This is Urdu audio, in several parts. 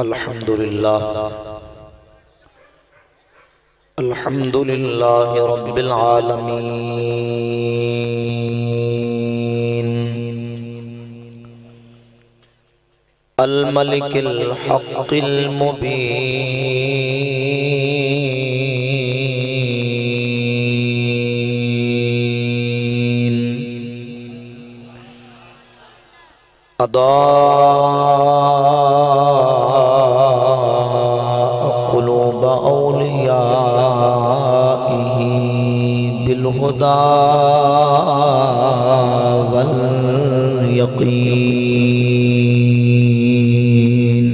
الحمدللہ رب العالمین الملک الحق المبین قلوب اولیائه بالهدى واليقين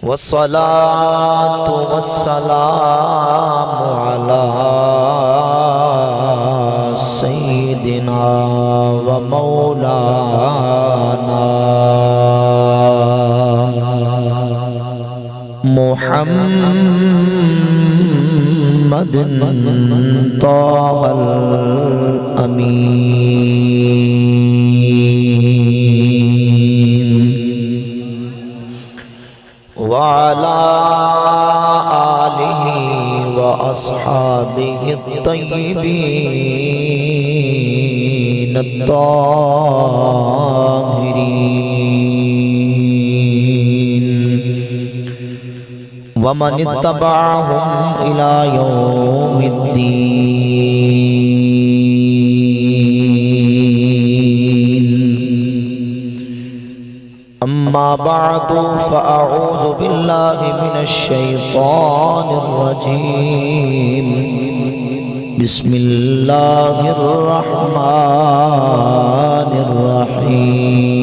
والصلاة والسلام على سيدنا ومولانا محمد طه الأمين وعلى آله وأصحابه الطيبين الطاهرين ومن اتبعهم إلى يوم الدين أما بعد فأعوذ بالله من الشيطان الرجيم بسم الله الرحمن الرحيم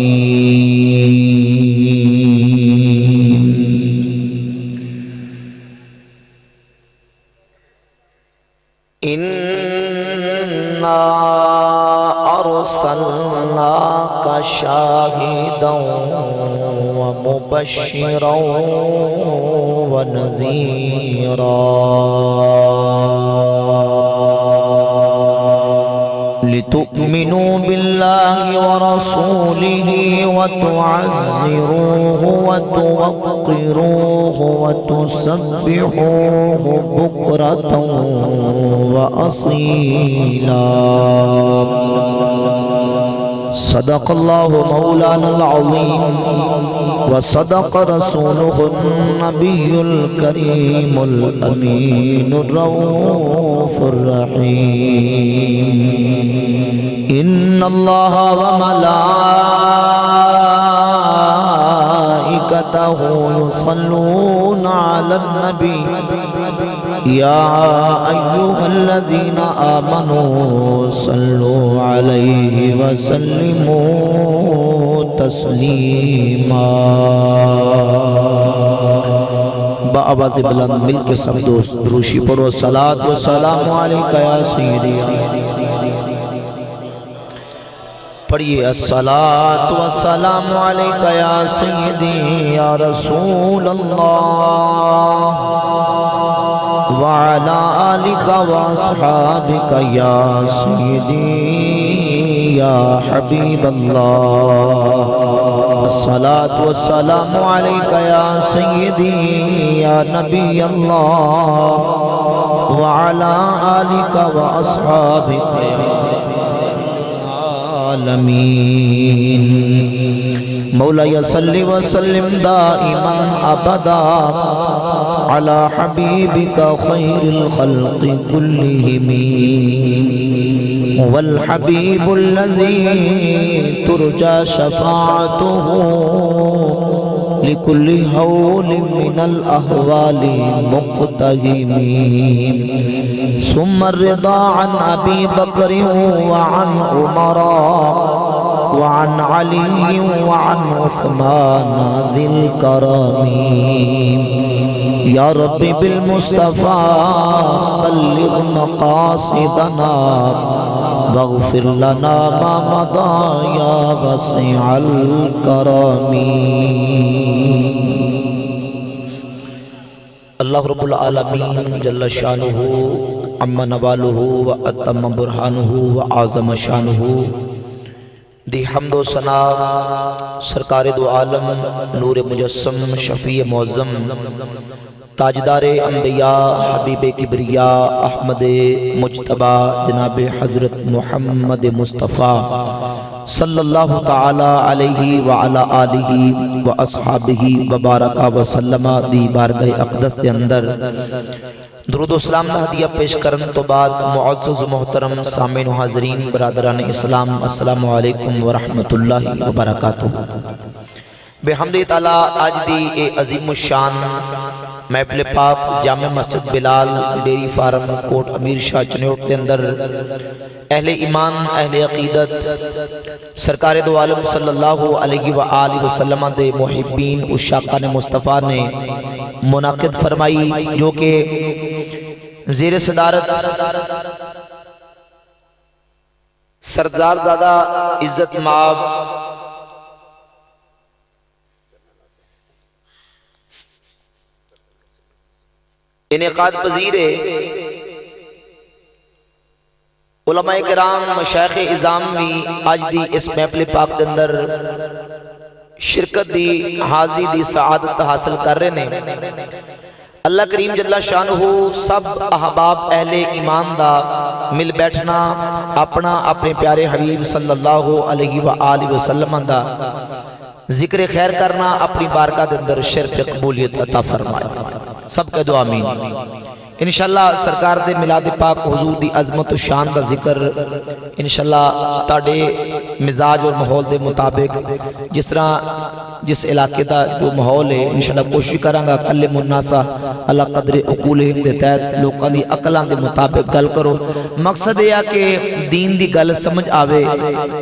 إنا أرسلناك شاهدا ومبشرا ونذيرا لتؤمنوا بالله ورسوله وتعزروه وتوقروه وتسبحوه بكرة وأصيلا صدق الله مولانا العظيم وصدق رسوله النبي الكريم الأمين الرؤوف الرحيم إن الله وملائكته يصلون على النبي يا أيها الذين آمنوا صلوا عليه وسلموا تسلیما با آواز بلند مل کے سب دوست دروشی پڑھو صلاة و سلام علیکہ یا سیدی پڑھئے الصلاة و سلام علیکہ یا سیدی یا رسول اللہ وعلى آلك وأصحابك يا سيدي يا حبيب الله الصلاة والسلام عليك يا سيدي يا نبي الله وعلى آلك وأصحابك يا العالمين مولاي صل وسلم دائما أبدا على حبيبك خير الخلق كلهم هو الحبيب الذي ترجى شفاعته لكل هول من الأهوال مقتهم ثم الرضا عن أبي بكر وعن عمر وعن علي وعن عثمان ذي الكرم يا ربي بالمصطفى بلغ مقاصدنا واغفر لنا ما مضى يا وسيع الكرم اللہ رب العالمین جل شانہ عم نوالہ و اتم برہانہ و اعظم شانہ دی حمد و ثنا سرکار دو عالم نور مجسم شفیع معظم تاجدار انبیاء حبیب کبریاء احمد مجتبی جناب حضرت محمد مصطفیٰ صلی اللہ تعالی علیہ وعلا آلہ و اصحابہ وبارکہ وسلم دی بارگاہ اقدس دے اندر درود و سلام دا ہدیہ پیش کرن تو بعد معزز و محترم سامعین و حاضرین برادران اسلام السلام علیکم ورحمت اللہ وبرکاتہ۔ بحمد تعالی آج دی اے عظیم الشان محفل پاک جامع مسجد بلال ڈیری فارم کوٹ امیر شاہ چنیوٹ کے اندر اہل ایمان اہل عقیدت سرکار دو عالم صلی اللہ علیہ وآلہ وسلم دے محبین عشاقان مصطفیٰ نے منعقد فرمائی، جو کہ زیر صدارت سردار زادہ عزت مآب انعقاد پذیر علماء کرام مشایخ اعظام بھی آج دی اس محفل پاک دے اندر شرکت دی حاضری دی سعادت حاصل کر رہے نے۔ اللہ کریم جل شانہ سب احباب اہل ایمان دا مل بیٹھنا اپنا اپنے پیارے حبیب صلی اللہ علیہ وآلہ وسلم دا ذکر خیر کرنا اپنی بارگاہ دے اندر شرف قبولیت عطا فرمائے، سب کے دعا آمین۔ انشاءاللہ سرکار دے میلاد پاک حضور دی عظمت و شان دا ذکر انشاءاللہ تاڑے مزاج اور ماحول دے مطابق جس علاقے دا جو ماحول ہے انشاءاللہ کوشش کروں گا کلم الناسا اللہ قدر عقولہم دے تحت لوکاں دی عقلاں دے مطابق گل کرو۔ مقصد یہ کہ دین دی گل سمجھ آوے،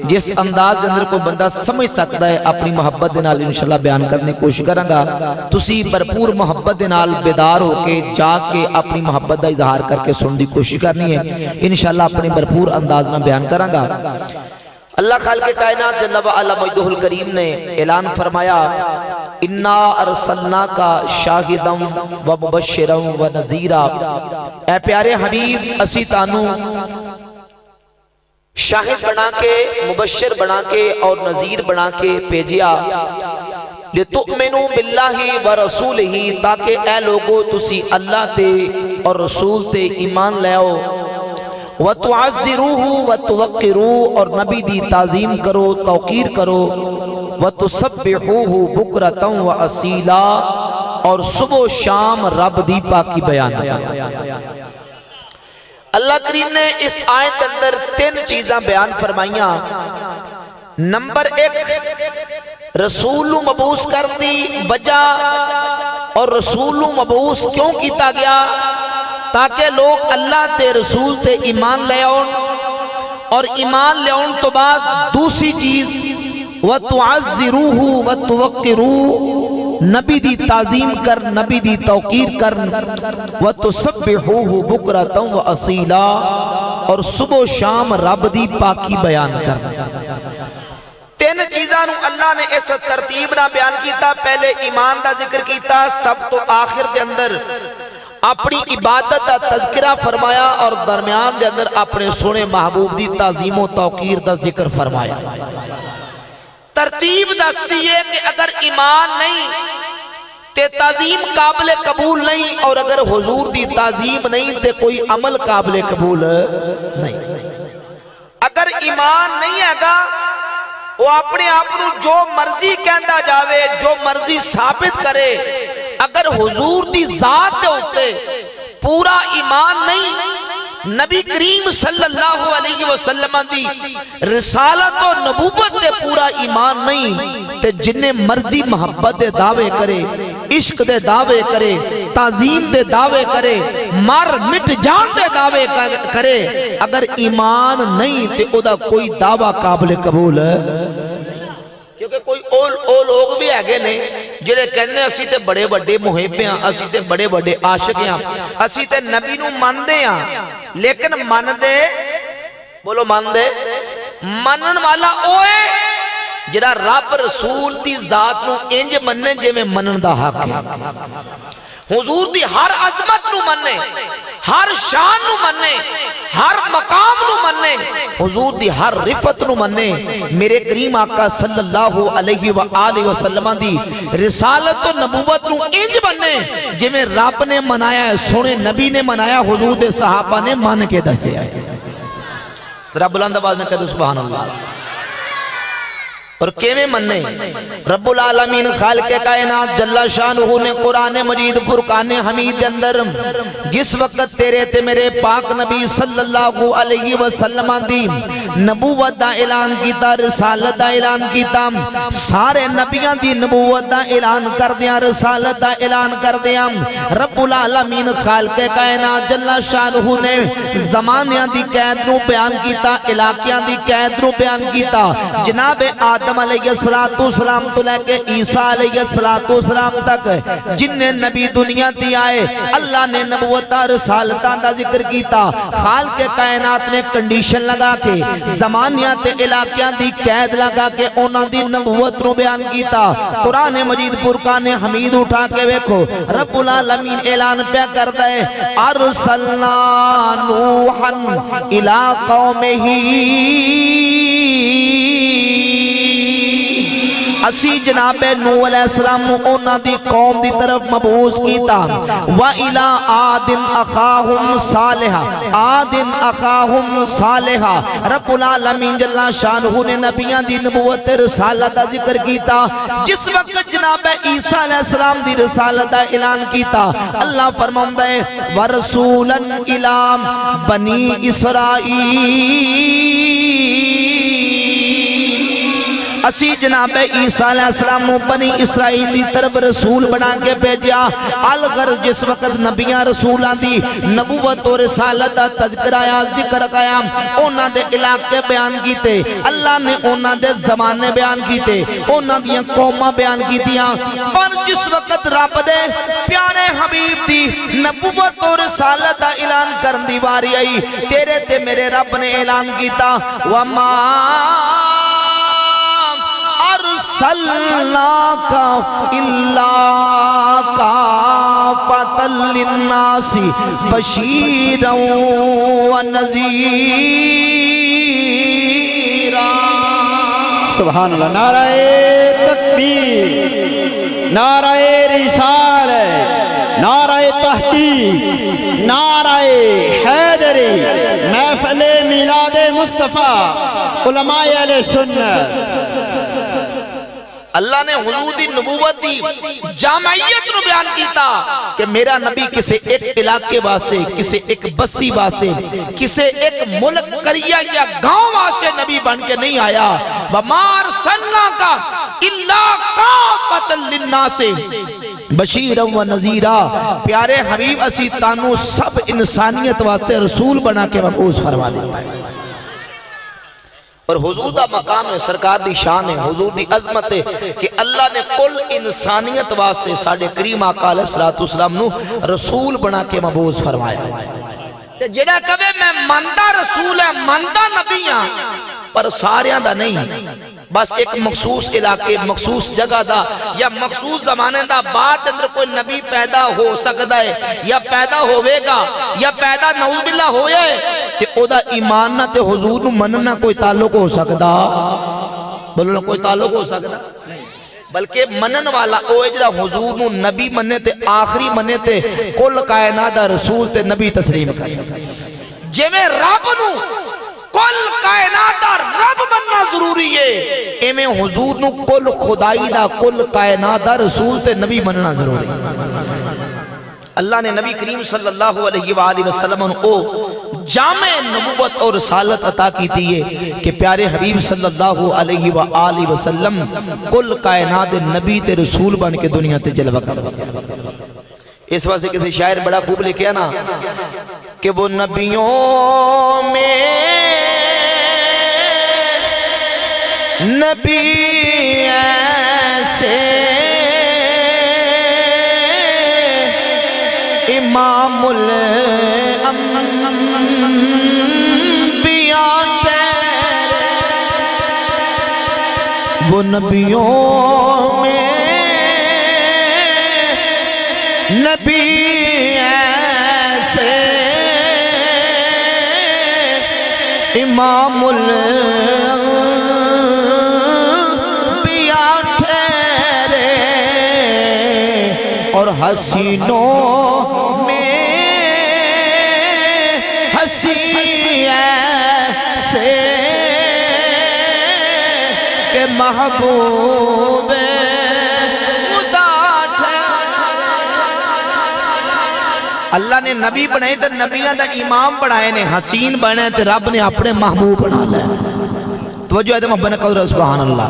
جس انداز دے اندر کوئی بندہ سمجھ سکتا ہے اپنی محبت دے نال انشاءاللہ بیان کرنے کی کوشش کروں گا۔ تسی بھرپور محبت دے نال بیدار ہو کے جاگ کے اپنی محبت دا اظہار کر کے سن دی کوشش کرنی ہے، انشاءاللہ اپنے بھرپور انداز نہ بیان کروں گا۔ اللہ خالق کائنات جل وعلا مجدہ الکریم نے اعلان فرمایا انا ارسلناکا شاہدا و مبشرا و نذیرا، اے پیارے حبیب اسی تانوں شاہد بنا کے مبشر بنا کے اور نذیر بنا کے بھیجیا، لِتُؤْمِنُوا بِاللَّهِ وَرَسُولِهِ، تاکہ اے لوگو تسی اللہ تے اور رسول تے ایمان لے آؤ، وَتُعَزِّرُوهُ وَتُوَقِّرُوهُ، اور نبی دی تعظیم کرو توقیر کرو، وَتُسَبِّحُوهُ بُكْرَةً وَأَصِيلًا، اور صبح و شام رب دی پاکی بیان کرو۔ اللہ کریم نے اس آیت اندر 3 چیزاں بیان فرمائیاں۔ نمبر 1 رسول مبعوث کر دی وجہ، اور رسول مبعوث کیوں کیتا گیا؟ تاکہ لوگ اللہ تے رسول تے ایمان لے آؤں، اور ایمان لے آؤں تو بعد دوسری چیز وَتُعَزِّرُوهُ وَتُوَقِّرُوهُ، نبی دی تعظیم کر نبی دی توقیر کر، وَتُسَبِّحُوهُ بُكْرَةً وَأَصِيلًا، اور صبح و شام رب دی پاکی بیان کر۔ 3 چیزاں نو اللہ نے اس ترتیب نہ بیان کیتا، پہلے ایمان دا ذکر کیتا، سب تو آخر دے اندر اپنی عبادت دا تذکرہ فرمایا، اور درمیان دے اندر اپنے سونے محبوب دی تعظیم و توقیر دا ذکر فرمایا۔ ترتیب دستی ہے کہ اگر ایمان نہیں تے تعظیم قابل قبول نہیں، اور اگر حضور دی تعظیم نہیں تے کوئی عمل قابل قبول نہیں۔ اگر ایمان نہیں ہے گا وہ اپنے آپنوں جو مرضی کہندہ جاوے، جو مرضی ثابت کرے، اگر حضور دی ذات دے ہوتے پورا ایمان نہیں، نبی کریم صلی اللہ علیہ وسلم دی رسالت و نبوت دے پورا ایمان نہیں، تے جنہیں مرضی محبت دے دعوے کرے، عشق دے دعوے کرے، تعظیم دے دعوے کرے، مر مٹ جان دے دعوے کرے، اگر ایمان نہیں تے او دا کوئی دعویٰ قابل قبول ہے۔ کیونکہ کوئی او لوگ بھی آگے نہیں جنہیں کہنے اسی تے بڑے بڑے محبیں ہیں، اسی تے بڑے بڑے عاشق ہیں، اسی تے نبی نو مان دے ہیں، لیکن مان دے، بولو مان دے، مانن والا اوے جڑا رب رسول دی ذات نو انج مننے جے میں منن دا حق ہے۔ حضور دی ہر عظمت نو مننے، ہر شان نو مننے، ہر مقام نو مننے، حضور دی ہر رفت نو مننے، میرے کریم آقا صلی اللہ علیہ وآلہ وسلم دی رسالت و نبوت نو انج مننے جی میں رب نے منایا ہے، سونے نبی نے منایا، حضور دے صحابہ نے مان کے دسے ہے۔ رب بلند آواز میں کہہ دو سبحان اللہ۔ اور کیویں مننے؟ رب العالمین خالق کائنات جل شانہ نے قرآن مجید فرقان حمید دے اندر جس وقت تیرے تے میرے پاک نبی صلی اللہ علیہ وسلم دی نبوت دا اعلان کیتا، رسالت دا اعلان کیتا، سارے نبیان دی نبوت دا اعلان کر دیا، رسالت دا اعلان کر دیا، رب العالمین خالق کائنات جل شانہ نے زمانیاں دی قید نو بیان کیتا، علاقیاں دی قید نو بیان کیتا، جناب آدم علیہ السلام تو لے کے عیسیٰ علیہ السلام تک جن نبی دنیا دی آئے، اللہ نے نبوت رسالتاں دا ذکر کیتا، خالق کائنات نے کنڈیشن لگا کے زمانیاں تے علاقیاں دی قید لگا کے انہاں دی نبوت نو بیان کیتا۔ قرآن مجید فرقان حمید اٹھا کے ویکھو رب العالمین اعلان پہ کردا ہے ارسلنا نوحا الی قومہ، اسی جناب نوح علیہ السلام انہاں دی قوم دی طرف مبعوث کیتا، وَإِلَىٰ عَادٍ أَخَاهُمْ صَالِحًا، عَادٍ أَخَاهُمْ صَالِحًا، رب العالمین جل شانہ نے نبیاں دی نبوت رسالت دا ذکر کیتا۔ جس وقت جناب عیسیٰ علیہ السلام دی رسالت دا اعلان کیتا، اللہ فرماؤندہ ہے وَرَسُولًا إِلَىٰ بَنِي إِسْرَائِيلَ، اسی جناب عیسیٰ علیہ السلام بنی اسرائیل دی طرف رسول بنا کے بھیجیا۔ الغرض جس وقت نبیاں رسولاں دی نبوت و رسالت دا تذکر آیا، ذکر آیا، انہاں دے علاقے بیان کیتے، اللہ نے انہاں دے زمانے بیان کیتے، انہاں دیاں قوماں بیان کیتیاں، پر جس وقت رب دے پیارے حبیب دی نبوت و رسالت دا اعلان کرن دی باری آئی، تیرے تے میرے رب نے اعلان کیتا وَمَا أَرْسَلْنَاكَ إِلَّا كَافَّةً لِلنَّاسِ بَشِيرًا وَنَذِيرًا۔ سبحان اللہ، نعرہ تکبیر، نعرہ رسالت، نعرہ تحقیق، نعرہ حیدری، محفل میلاد مصطفیٰ، علماء اہل سنت۔ اللہ نے حضور دی نبوت دی جامعیت نو بیان کیتا کہ میرا نبی کسے ایک علاقے واسے، کسے ایک بستی واسے، کسے ایک ملک قریہ یا گاؤں واسے نبی بن کے نہیں آیا۔ وَمَا أَرْسَلْنَاكَ إِلَّا كَافَّةً لِلنَّاسِ بشیرا و نذیرا، پیارے حبیب اسی تانو سب انسانیت واسطے رسول بنا کے مبعوث فرما دیتا ہے۔ اور حضور دا مقام ہے، سرکار دی شان ہے، حضور دی عظمت ہے کہ اللہ نے کل انسانیت واسطے ساڑھے کریم آقا علیہ السلام نو رسول بنا کے مبعوث فرمایا۔ جڑا کبھی میں مندہ رسول ہے، مندہ نبی ہاں، پر ساریاں دا نہیں، بس ایک مخصوص علاقے، مخصوص جگہ دا یا مخصوص زمانے دا بعد اندر کوئی نبی پیدا ہو سکتا ہے یا پیدا ہوئے گا یا پیدا نعوذ باللہ ہوئے کہ او دا ایمان نہ تے حضور نو مننا کوئی تعلق ہو سکتا، بولو نا کوئی تعلق ہو سکتا، بلکہ منن والا او اجرا حضور نو نبی مننے تے آخری مننے تے کل کائنات دا رسول تے نبی تسلیم کرے۔ جے میں رب نو کل کائنات دا رب مننا ضروری ہے، ایمیں حضور نو کل خدائی دا کل کائنات دا رسول تے نبی مننا ضروری ہے۔ اللہ نے نبی کریم صلی اللہ علیہ وآلہ وسلم کو جامع نبوت اور رسالت عطا کی دیئے کہ پیارے حبیب صلی اللہ علیہ وآلہ وسلم کل کائنات نبی تے رسول بن کے دنیا تے جلوہ کرو۔ اس واسطے کسی شاعر بڑا خوب لکھیا نا کہ وہ نبیوں میں نبی ایسے امام الانبیاء تیرے، وہ نبیوں میں نبی ایسے امام الانبیاء ٹھہرے اور حسینوں میں حسین ایسے کہ محبوب اللہ نے نبی بنائے تو نبیوں دا امام بنائے نے، حسین بنے تو رب نے اپنے محبوب بنا لے۔ توجہ ہے تو محبت قدر سبحان اللہ۔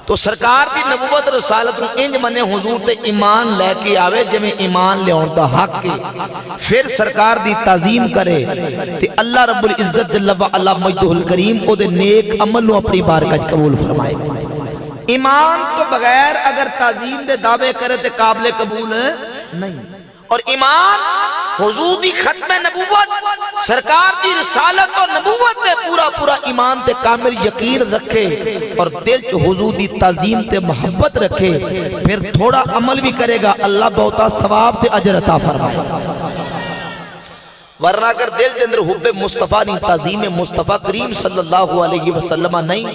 تو سرکار دی نبوت رسالت انج منے حضور تے ایمان لے کے آوے جمیں ایمان لے دا حق کے، پھر سرکار دی تعظیم کرے تے اللہ رب العزت جل وعلا مجدہ الکریم او دے نیک عملوں اپنی بارگاہ قبول فرمائے۔ ایمان تو بغیر اگر تعظیم دے دعوے کرے تے قابل قبول نہیں، اور ایمان حضور دی ختم نبوت سرکار دی رسالت اور نبوت تے پورا ایمان تے کامل یقین رکھے اور دل چ حضور دی تعظیم تے محبت رکھے، پھر تھوڑا عمل بھی کرے گا اللہ بہتا ثواب تے اجر عطا فرمائے۔ ورنہ اگر دل دے اندر حب مصطفیٰ نہیں، تعظیم مصطفیٰ کریم صلی اللہ علیہ وسلم نہیں،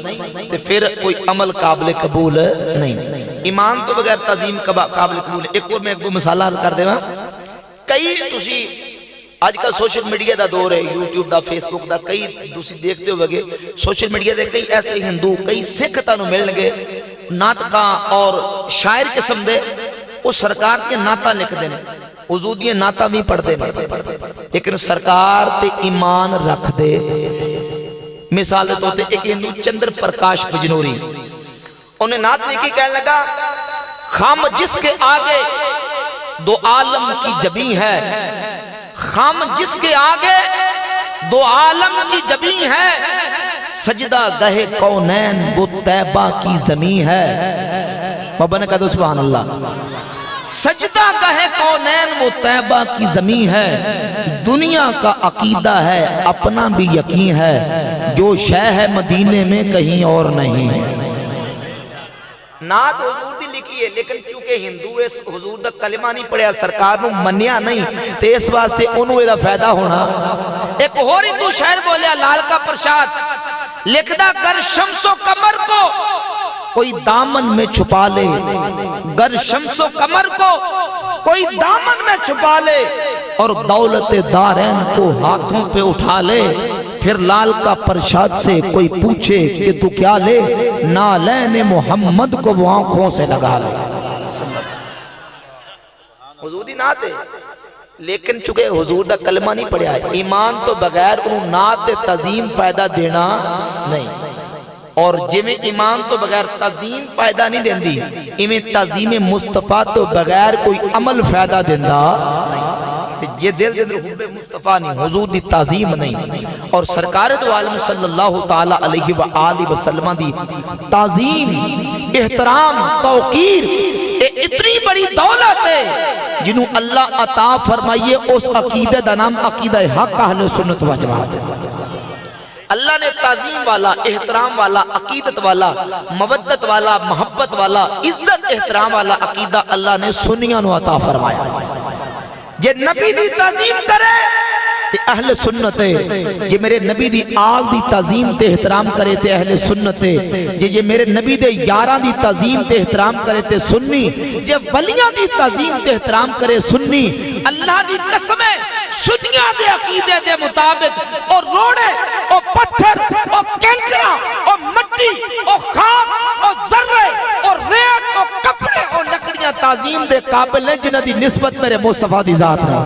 تو پھر کوئی عمل قابل قبول نہیں۔ ایمان تو بغیر تعظیم قابل قبول۔ ایک اور میں مثالہ کر دے گا، کئی تسی آج کل سوشل میڈیا دا دور ہے، یوٹیوب دا، فیس بک دا، کئی دوسری دیکھتے ہو گے سوشل میڈیا دے کئی ایسے ہندو کئی سکھ تانوں ملن گے نعت خواں اور شاعر قسم دے، وہ سرکار کے نعتاں لکھ دے حضور دی نعتاں بھی پڑھ دے، لیکن سرکار تے ایمان رکھ دے۔ مثال دے طور تے ایک ہندو چندر پرکاش بجنوری، انہیں نعت لکھی کہنے لگا، خام جس کے آگے دو عالم کی جبیں ہے، خام جس کے آگے دو عالم کی جبیں ہے، سجدہ گہے کونین وہ طیبہ کی زمین ہے۔ مبنہ کہا دو سبحان اللہ۔ سجدہ گہے کونین وہ طیبہ کی زمین ہے، دنیا کا عقیدہ ہے اپنا بھی یقین ہے، جو شے ہے مدینے میں کہیں اور نہیں ہے۔ نعت حضور دی لکھی ہے، لیکن چونکہ ہندو اس حضور دا کلمہ نہیں پڑھیا، سرکار نو منیا نہیں، تے اس واسطے انہوں ایدہ فائدہ ہونا۔ ایک اور ہندو شاعر بولیا لال کا پرشاد، لکھدا گر شمس و قمر کو کوئی دامن میں چھپا لے، گر شمس و قمر کو کوئی دامن میں چھپا لے، اور دولت دارین کو ہاتھوں پہ اٹھا لے، پھر لال کا پرشاد سے کوئی پوچھے کہ تو کیا لے، نالین محمد کو وہ آنکھوں سے لگا لے۔ حضور دی نعت ہے، لیکن چونکہ حضور دا کلمہ نہیں پڑھیا ہے، ایمان تو بغیر انہوں نعت تعظیم فائدہ دینا نہیں، اور جمیں ایمان تو بغیر تعظیم فائدہ نہیں دین دی، ایمیں تعظیم مصطفیٰ تو بغیر کوئی عمل فائدہ دیندہ نہیں۔ یہ دل دل حب مصطفیٰ نہیں، حضور دی تعظیم نہیں، اور سرکار دو عالم صلی اللہ تعالیٰ علیہ وآلہ وسلم دی تعظیم، احترام، توقیر اتنی بڑی دولت ہے جنہوں اللہ عطا فرمائیے، اس عقیدہ دا نام عقیدہ حق اہل سنت و جماعت ہے۔ اللہ نے تعظیم والا، احترام والا، عقیدت والا، مودت والا، محبت والا، عزت احترام والا عقیدہ اللہ نے سنیاں نو عطا فرمایا۔ جے نبی دی تعظیم کرے تے اہل سنت ہے، جے میرے نبی دی آل دی تعظیم تے احترام کرے تے اہل سنت ہے، جے میرے نبی دے یاراں دی تعظیم تے احترام کرے تے سنی، جے ولیاں دی تعظیم تے احترام کرے سنی۔ اللہ دی قسمیں سنیاں دے عقیدے دے مطابق، اور روڑے اور پتھر اور کنکرہ اور مٹی اور خاک اور ذرے اور ریت اور کپڑے اور لکڑیاں تعظیم دے قابل ہیں جنہ دی نسبت میرے مصطفیٰ دی ذات ہے،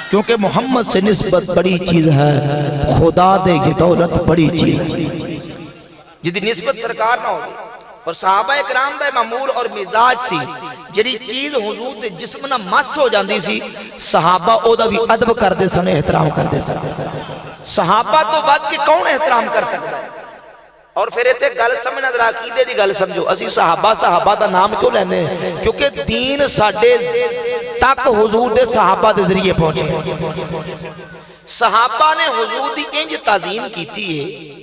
کیونکہ محمد سے نسبت بڑی چیز ہے، خدا دے یہ دولت بڑی چیز ہے جدی نسبت سرکار نہ ہوگی۔ اور صحابہ اکرام دا معمول اور مزاج سی، جڑی چیز حضور دے جسم نہ مس ہو جاندی سی، صحابہ او دا بھی ادب کر دے سن، احترام کر دے سن۔ صحابہ تو بعد کے کون احترام کر سکتا ہے؟ اور پھر ایتے گل سمجھنا ذرا عقیدے دی گل سمجھو، اسی صحابہ دا نام کیوں لیندے ہیں؟ کیونکہ دین ساڈے تک حضور دے صحابہ دے ذریعے پہنچے۔ صحابہ نے حضور دی انج تعظیم کیتی ہے،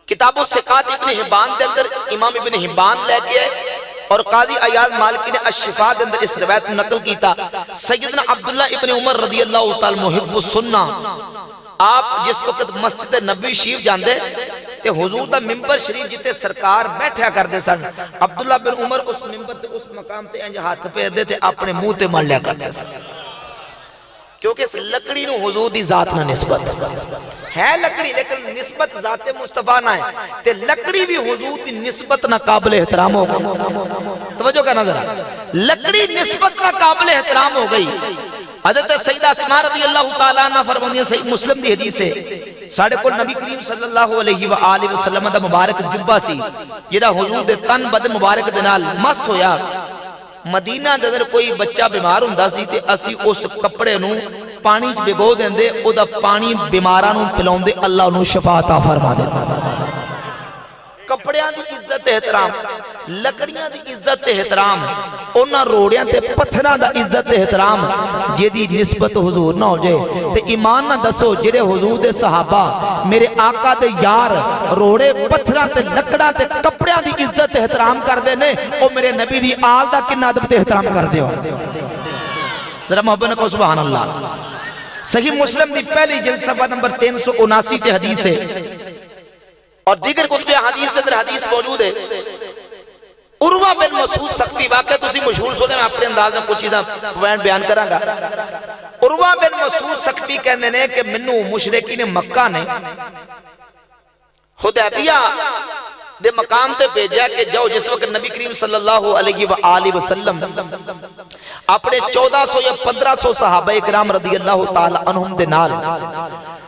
کتاب الثقات ابن حبان دے اندر امام ابن حبان لے کے اور قاضی عیاض مالکی نے الشفاء کے اندر اس روایت نقل کیتا سیدنا عبداللہ ابن عمر رضی اللہ تعالی محب السنہ آپ جس وقت مسجد نبی شریف جاندے تے حضور دا ممبر شریف جتے سرکار بیٹھا کر دے سن عبداللہ بن عمر اس ممبر تے اس مقام تے انج ہاتھ پھیر دے تے اپنے منہ تے مل لیا کر دے سن کیونکہ اس لکڑی نو حضور دی ذات نہ نسبت ہے لکڑی لیکن نسبت ذات مصطفیٰ نہ ہے تے لکڑی بھی حضور دی نسبت نہ قابل احترام ہو گئی توجہ کا نظر لکڑی نسبت نہ قابل احترام ہو گئی حضرت سیدہ اسماء رضی اللہ تعالیٰ عنہ فرماندی صحیح مسلم دی حدیث ہے ساڑھے کل نبی کریم صلی اللہ علیہ وآلہ وسلم دا مبارک جبہ سی جڑا حضور دے تن بدن مبارک دے نال مس ہویا مدینہ دے اندر کوئی بچہ بیمار ہوندا سی تے اسی اس کپڑے نو پانی چ بھگو دیندے او دا پانی بیماراں نو پلاوندے اللہ انہوں شفا عطا فرما دیندا کپڑیاں دی عزت احترام لکڑیاں دی عزت احترام انہاں روڑیاں تے پتھراں دا عزت احترام جیدی نسبت حضور نہ ہو جائے تے ایمان نہ دسو جڑے حضور دے صحابہ میرے آقا دے یار روڑے پتھراں تے لکڑاں تے کپڑیاں دی عزت احترام کر دے نے او میرے نبی دی آل دا کنا ادب تے احترام کر دے ہو ذرا محبت کو سبحان اللہ صحیح مسلم دی پہلی جلد صفحہ نمبر 379 تے حدیث ہے اور دیگر کتب حدیث سے در حدیث موجود ہے عروہ بن مسعود ثقفی واقعہ تسی مشہور سنے میں اپنے انداز میں کچھ چیزاں پوائنٹ بیان کراں گا عروہ بن مسعود ثقفی کہنے نے کہ منو مشرکین مکہ نے حدیبیہ دے مقام تے بھیجا کہ جاؤ جس وقت نبی کریم صلی اللہ علیہ وآلہ وسلم اپنے 1400 یا 1500 صحابہ اکرام رضی اللہ تعالی عنہم دے نال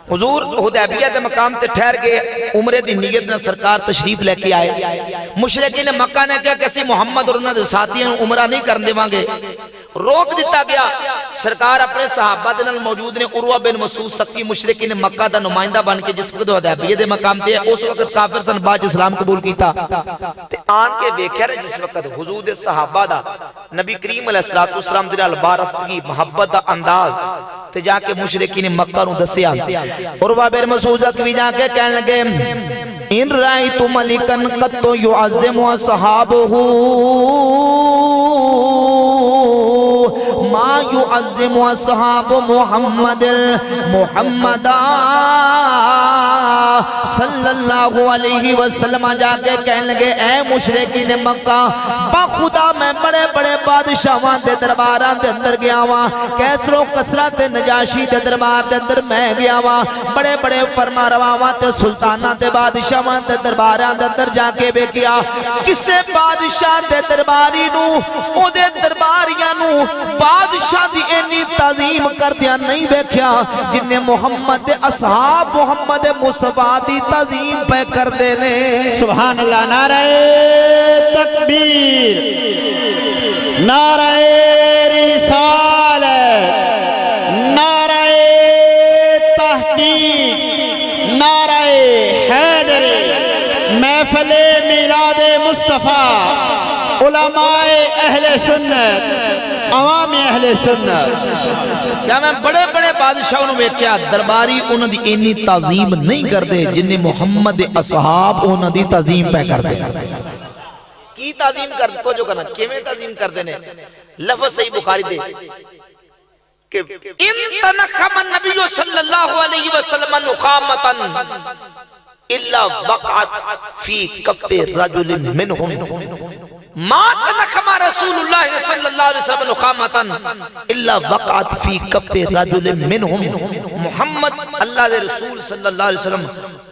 حضور حدیبیہ دے مقام تے ٹھہر گئے عمرے دی نیت نے سرکار تشریف لے کے آئے مشرکین مکہ نے کہا کسی محمد اور انہاں دے ساتھیاں عمرہ نہیں کرن دے وانگے روک دیتا گیا سرکار اپنے صحابہ دے نال موجود نے عروہ بن مسعود ثقفی مشرکین مکہ دا نمائندہ بن کے جس وقت حدیبیہ دے مقام تے اس وقت کافر سن بعد اسلام قبول کیتا تے آن کے ویکھیا رہے جس وقت حضور دے صحابہ دا نبی کریم علیہ السلام دے نال بارفتگی محبت دا انداز تے جا کے مشرکین مکہ نو دسیا عروہ بن مسعود ثقفی جا کے کہنے لگے ان رأیت ملکن قط يعظم اصحابہ ما يعظم اصحاب محمد صلی اللہ علیہ وسلم جا کے کہنے لگے اے مشرکین مکہ بخدا میں بڑے بڑے بادشاہاں دے درباراں دے اندر گیا ہوا کیسر و کسرا تے نجاشی دے دربار دے اندر میں گیا ہوا بڑے بڑے فرما رواں تے سلطاناں تے بادشاہاں دے درباراں دے اندر جا کے بے کیا کسے بادشاہ دے درباری نو او دے درباریاں نو بادشاہ دی اینی تعظیم کر دیا نہیں بیکھیا جن نے محمد اصحاب محمد مصطفیٰ دی تعظیم پہ کر دے لے سبحان اللہ نعرہ تکبیر نعرہ رسالت نعرہ تحقیق نعرہ حیدر محفل میلاد مصطفیٰ علماء اہل سنت عوام اہل سنت کیا میں بڑے بڑے بادشاہوں میں کیا درباری انہوں دی اینی تعظیم نہیں کر دے جنہیں محمد اصحاب انہوں دی تعظیم پہ کر دے کی تعظیم کر دے تو جو کہنا کیویں تعظیم کر دینے لفظ صحیح بخاری دے کہ ان تنخم النبی صلی اللہ علیہ وسلم نخامتا الا وقعت فی کف رجل منہم ما تنخم رسول اللہ صلی اللہ علیہ وسلم نخامتا الا وقعت فی کف رجل منہم محمد اللہ دے رسول صلی اللہ علیہ وسلم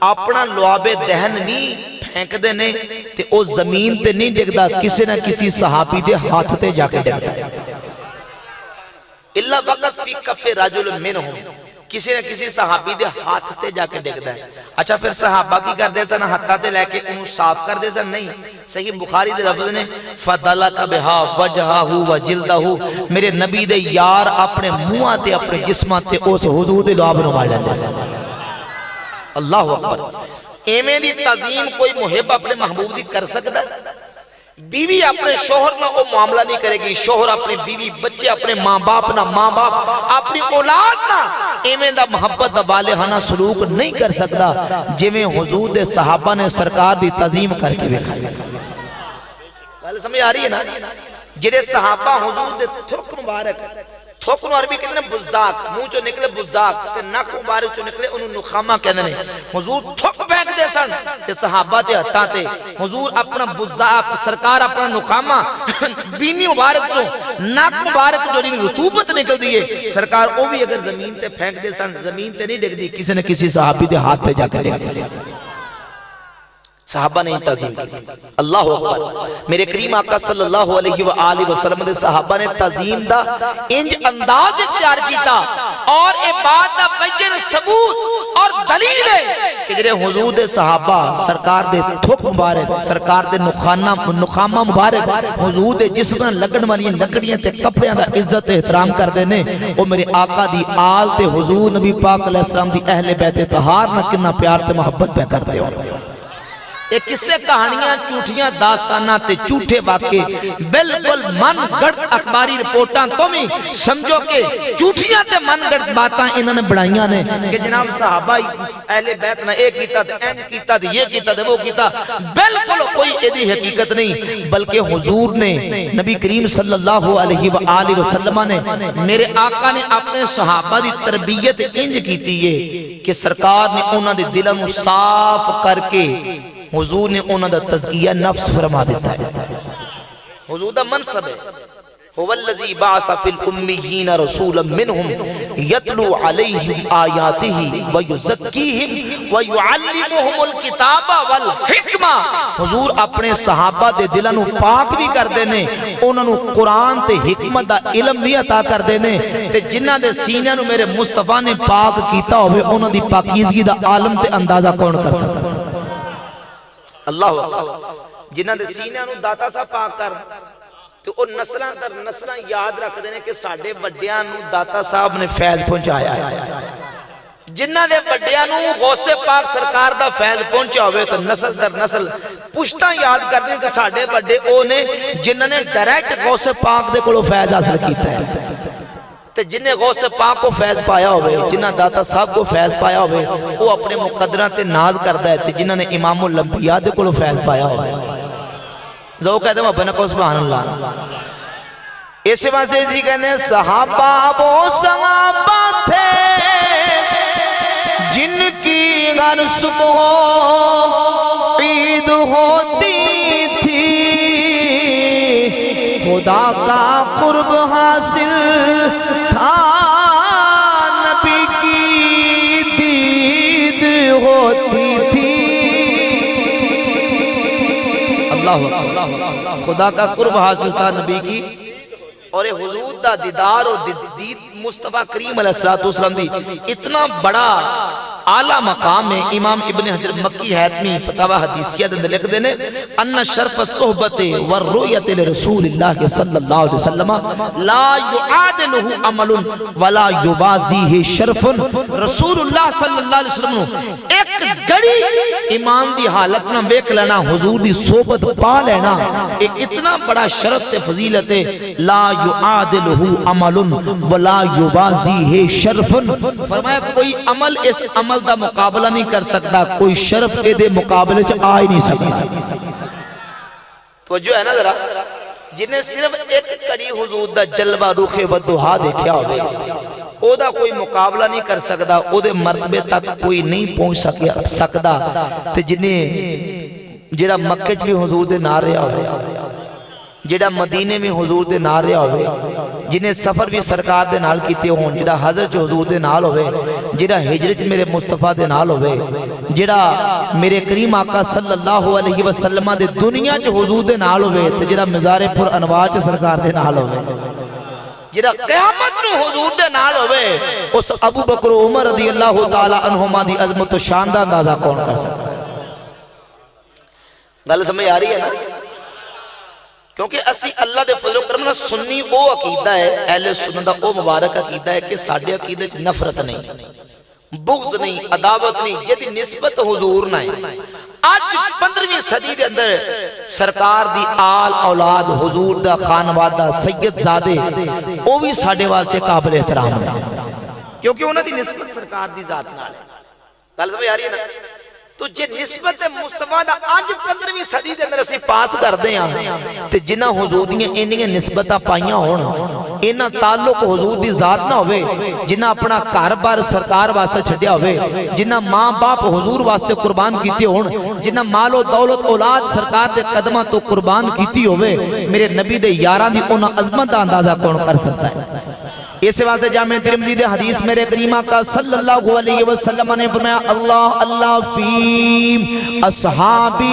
اپنا لعاب دہن نہیں پھینک دینے تے او زمین تے نہیں ڈگدا کسی نہ کسی صحابی دے ہاتھ تے جا کے ڈگدا ہے اللہ وقت فی کف رجل منہم کسی نہ کسی صحابی دے ہاتھ تے جا کے ڈگدا ہے اچھا پھر صحابہ کی کر دے سن ہاتھا تے لے کے انہوں صاف کر دے سن نہیں صحیح بخاری دے لفظ نے فَدَلَكَ بِهَا وَجْهَهُ وَجِلْدَهُ میرے نبی دے یار اپنے منہ تے اپنے جسمہ تے اس حضور دے لعاب نو مار لیندے سن اللہ اکبر ایمیں دی تعظیم کوئی محب اپنے محبوب دی کر سکتا ہے بیوی اپنے شوہر نہ وہ معاملہ نہیں کرے گی شوہر اپنی بیوی بچے اپنے ماں باپ نہ ماں باپ اپنی اولاد نہ ایمیں دا محبت دا بالغانہ سلوک نہیں کر سکتا جویں حضور دے صحابہ نے سرکار دی تعظیم کر کے بکھائی گل سمجھ آ رہی ہے نا؟ جڑے صحابہ حضور دے تھک مبارک، تھک نو عربی کہتے ہیں بزاق، منہ چو نکلے بزاق تے نک مبارک چو نکلے انہوں نخامہ کہتے ہیں. حضور تھک پھینک دے سن تے صحابہ تے ہتھاں تے حضور اپنا بزاق، سرکار اپنا نخامہ بینی مبارک چو نک مبارک جو رطوبت نکل دیئے سرکار او بھی اگر زمین تے پھینک دے سن زمین تے نہیں ڈگ دی، کسی نے کسی صحابی دے ہاتھ پہ جا کر ڈگ دی. صحابہ نے تعظیم کی. اللہ اکبر. میرے کریم آقا صلی اللہ علیہ وآلہ وسلم دے صحابہ نے تعظیم دا انج انداز اختیار کیتا اور اے بات دا بجر ثبوت اور دلیل ہے کہ جنہیں حضور دے صحابہ سرکار دے تھک مبارک، سرکار دے نخامہ مبارک، حضور دے جسم نہ لگن والی لکڑیاں تے کپڑیاں دا عزت احترام کر دینے. او میرے آقا دی آل تے حضور نبی پاک علیہ السلام دی اہل بیت طہار نہ کنا پیار تے محبت پہ کرتے ہو. ایک قصے کہانیاں جھوٹیاں داستانہ تے جھوٹے واقعے بالکل من گڑھ اخباری رپورٹاں تمہیں سمجھو کہ جھوٹیاں تے من گڑھ باتاں انہوں نے بڑھائیاں نے کہ جناب صحابہ اہل بیت نے ایک کیتا تے اینج کیتا تے یہ کیتا تے وہ کیتا. بالکل کوئی ایدی حقیقت نہیں، بلکہ حضور نے نبی کریم صلی اللہ علیہ وآلہ وسلم نے میرے آقا نے اپنے صحابہ دی تربیت انج کیتی ہے کہ سرکار نے انہوں نے دلوں صاف کر کے حضور نے انہوں دا تزکیہ نفس فرما دیتا ہے. حضور دا منصب ہے هو الذی بعث فی الامیین رسولا منہم یتلو علیہم آیاتہ ویزکیہم ویعلمہم الکتاب والحکمہ. حضور اپنے صحابہ دے دلانو پاک بھی کر دینے، انہوں قرآن تے حکمت دا علم بھی عطا کر دینے تے جنہ دے سینہ نو میرے مصطفیٰ نے پاک کیتا ہوئے انہوں دی پاکیزگی دا عالم تے اندازہ کون کر سکتا. اللہ جنہ دے سینہ نو داتا سا پاک کر تو وہ نسلان در نسلان یاد رکھ دینے کہ ساڑھے بڑیاں نو داتا صاحب نے فیض پہنچایا ہے. جنہ دے بڑیاں نو غوث پاک سرکار دا فیض پہنچا ہوئے تو نسل در نسل پشتاں یاد کر دیں کہ ساڑھے بڑے او نے جنہ نے ڈائریکٹ غوث پاک دے کلو فیض حاصل کیتا ہے. جنہیں غوث پاک کو فیض پایا ہوئے، جنہ داتا صاحب کو فیض پایا ہوئے وہ اپنے مقدرات ناز کرتا ہے. جنہ نے امام الانبیاء دے کو فیض پایا ہوئے زو کہتے ہیں اپنے کو سبحان اللہ. اس واسطے جی کہتے ہیں صحابہ وہ صحابہ تھے جن کی ہر صبح عید ہوتی تھی، خدا کا قرب حاصل تھا، نبی کی دید ہوتی تھی. اللہ خدا کا قرب حاصل تھا نبی کی، اور حضور دا دیدار اور دید مصطفیٰ کریم علیہ السلام دی اتنا بڑا اعلیٰ مقام ہے. امام ابن حجر مکی حیتمی فتاوہ حدیثیہ دن لکھ دینے ان شرف الصحبت والرؤیت لرسول اللہ صلی اللہ علیہ وسلم لا یعادلہ عمل ولا یبازیہ شرف. رسول اللہ صلی اللہ علیہ وسلم ایک گڑی ایمان دی حالت نہ بیک لینا، حضور دی صحبت پا لینا، ایک اتنا بڑا شرف تے فضیلت ہے. لا یعادلہ عمل ولا یبازیہ شرف. فرمایا کوئی عمل اس عمل دا مقابلہ نہیں کر سکتا، کوئی شرف کے دے مقابلے چ آ ہی نہیں سکتا. توجہ ہے نا ذرا، جنہیں صرف ایک کڑی حضور دا جلوہ روخ و دہا دیکھا ہوئے او دا کوئی مقابلہ نہیں کر سکتا، او دے مرتبے تک کوئی نہیں پہنچ سکتا. تے جنہیں جڑا مکہ چ بھی حضور دے نال رہیا ہوئے، جڑا مدینے میں حضور دے نال رہیا ہوئے، جنہیں سفر بھی سرکار دے نال کیتے ہون، جڑا حضرت حضور دے نال ہوئے، جڑا ہجرت میرے مصطفیٰ دے نال ہوئے، جڑا میرے کریم آقا صلی اللہ علیہ وسلم دے دنیا چ حضور دے نال ہوئے، تے جڑا مزار پر انوار چ سرکار دے نال ہوئے، جڑا قیامت نو حضور دے نال ہوئے، اس ابو بکر و عمر رضی اللہ تعالی عنہما دی عظمت و شان دا اندازہ کون کر سکتا. گل سمجھ آ رہی ہے نا؟ کیونکہ اسی اللہ دے فضل و کرم نہ سنی او عقیدہ ہے، اہل سنت دا او مبارک عقیدہ ہے کہ ساڈے عقیدے چ نفرت نہیں، بغض نہیں، عداوت نہیں، جدی نسبت حضور نہ ہے. آج 15ویں صدی دے اندر سرکار دی آل اولاد حضور دا خانوادہ سید زادے او بھی ساڈے واسطے قابل احترام ہے کیونکہ انہاں دی نسبت سرکار دی ذات نال ہے. گل سمجھ آ رہی ہے نا؟ تو جے نسبت مصطفیٰ دا آج 15ویں صدی دے اندر اسی پاس کر دے ہیں تے جنہ حضور دیاں انہیں نسبتہ پائیاں ہونا انہ تعلق حضور دی ذات نہ ہوئے جنہ اپنا کاربار سرکار واسطے چھڑیا ہوئے جنہ ماں باپ حضور واسطے قربان کیتے ہون جنہ مال و دولت اولاد سرکار دے قدمہ تو قربان کیتی ہوئے میرے نبی دے یاران دی انہ عظمت دا اندازہ کون کر سکتا ہے اس واسطے جامع ترمذی دے حدیث میرے کریمہ کا صلی اللہ علیہ وسلم نے فرمایا اللہ اللہ فی اصحابی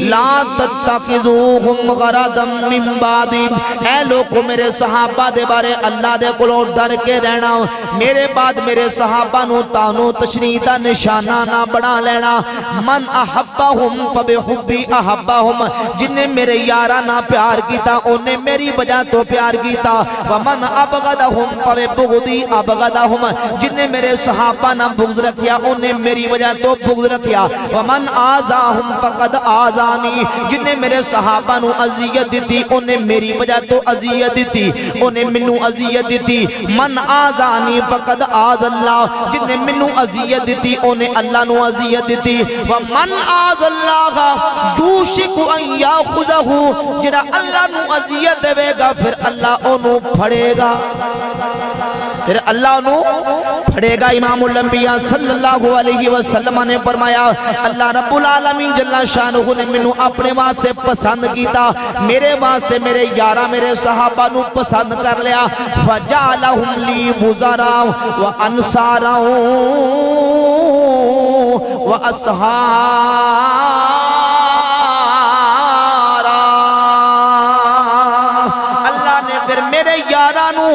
لا تتخذوہم غرضا من بعدی اے لوگوں میرے صحابہ دے بارے اللہ دے کلوں ڈر کے رہنا میرے بعد میرے صحابہ نو تانو تشریح دا نشانہ نہ بڑھا لینا من احبہم فبحبی احبہم جن نے میرے یارانہ پیار کیتا انہیں میری وجہ تو پیار کیتا ومن ابغدہم فبغضی ابغدہم جن نے میرے صحابہ نہ بغض رکھیا انہیں میری وجہ تو بغض رکھیا ومن آزاہم فقد آزانی جن نے میرے صحابہ نو عذیت دیتی انہیں میری وجہ تو عذیت دیتی انہیں منو عذیت دیتی من آزانی فقد آز اللہ جن نے منو عذیت دیتی انہیں اللہ نو عذیت دیتی ومن آز اللہ یوشک ان یاخذہو جنہ اللہ نو عذیت دے گا پھر اللہ انہوں پھڑے گا پھر اللہ انہوں پھڑے گا امام الانبیاء صلی اللہ علیہ وسلم نے فرمایا اللہ رب العالمین جل شانہ نے منو اپنے واسطے پسند کیتا میرے واسطے میرے یارہ میرے صحابہ نو پسند کر لیا فجعلہم لی وزراء و انصارا و اصحارا میرے یارانو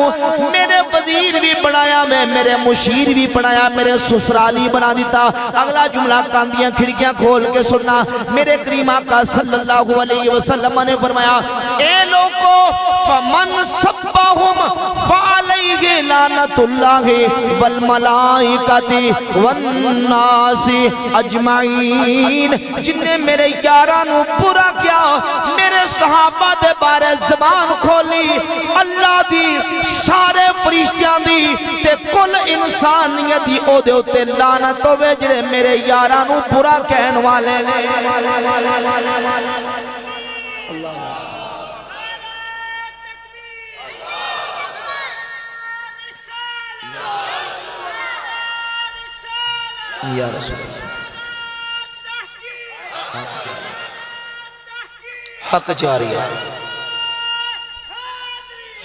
میرے وزیر بھی بنایا میں میرے مشیر بھی بنایا میرے سسرالی بنا دیتا اگلا جملہ کاندیاں کھڑکیاں کھول کے سننا میرے کریم آقا صلی اللہ علیہ وسلم نے فرمایا اے لوگو فمن سبہم فعلیہ لعنت اللہ والملائکۃ والناس اجمعین جن نے میرے یارانو پورا کیا میرے صحابہ دے بارے زبان کھولی اللہ دی سارے فرشتیاں دی تے کل انسانیت دی او دے ہوتے لعنت ہوئے جڑے میرے یارانو برا کہن والے لے یا رسول حق جاری ہے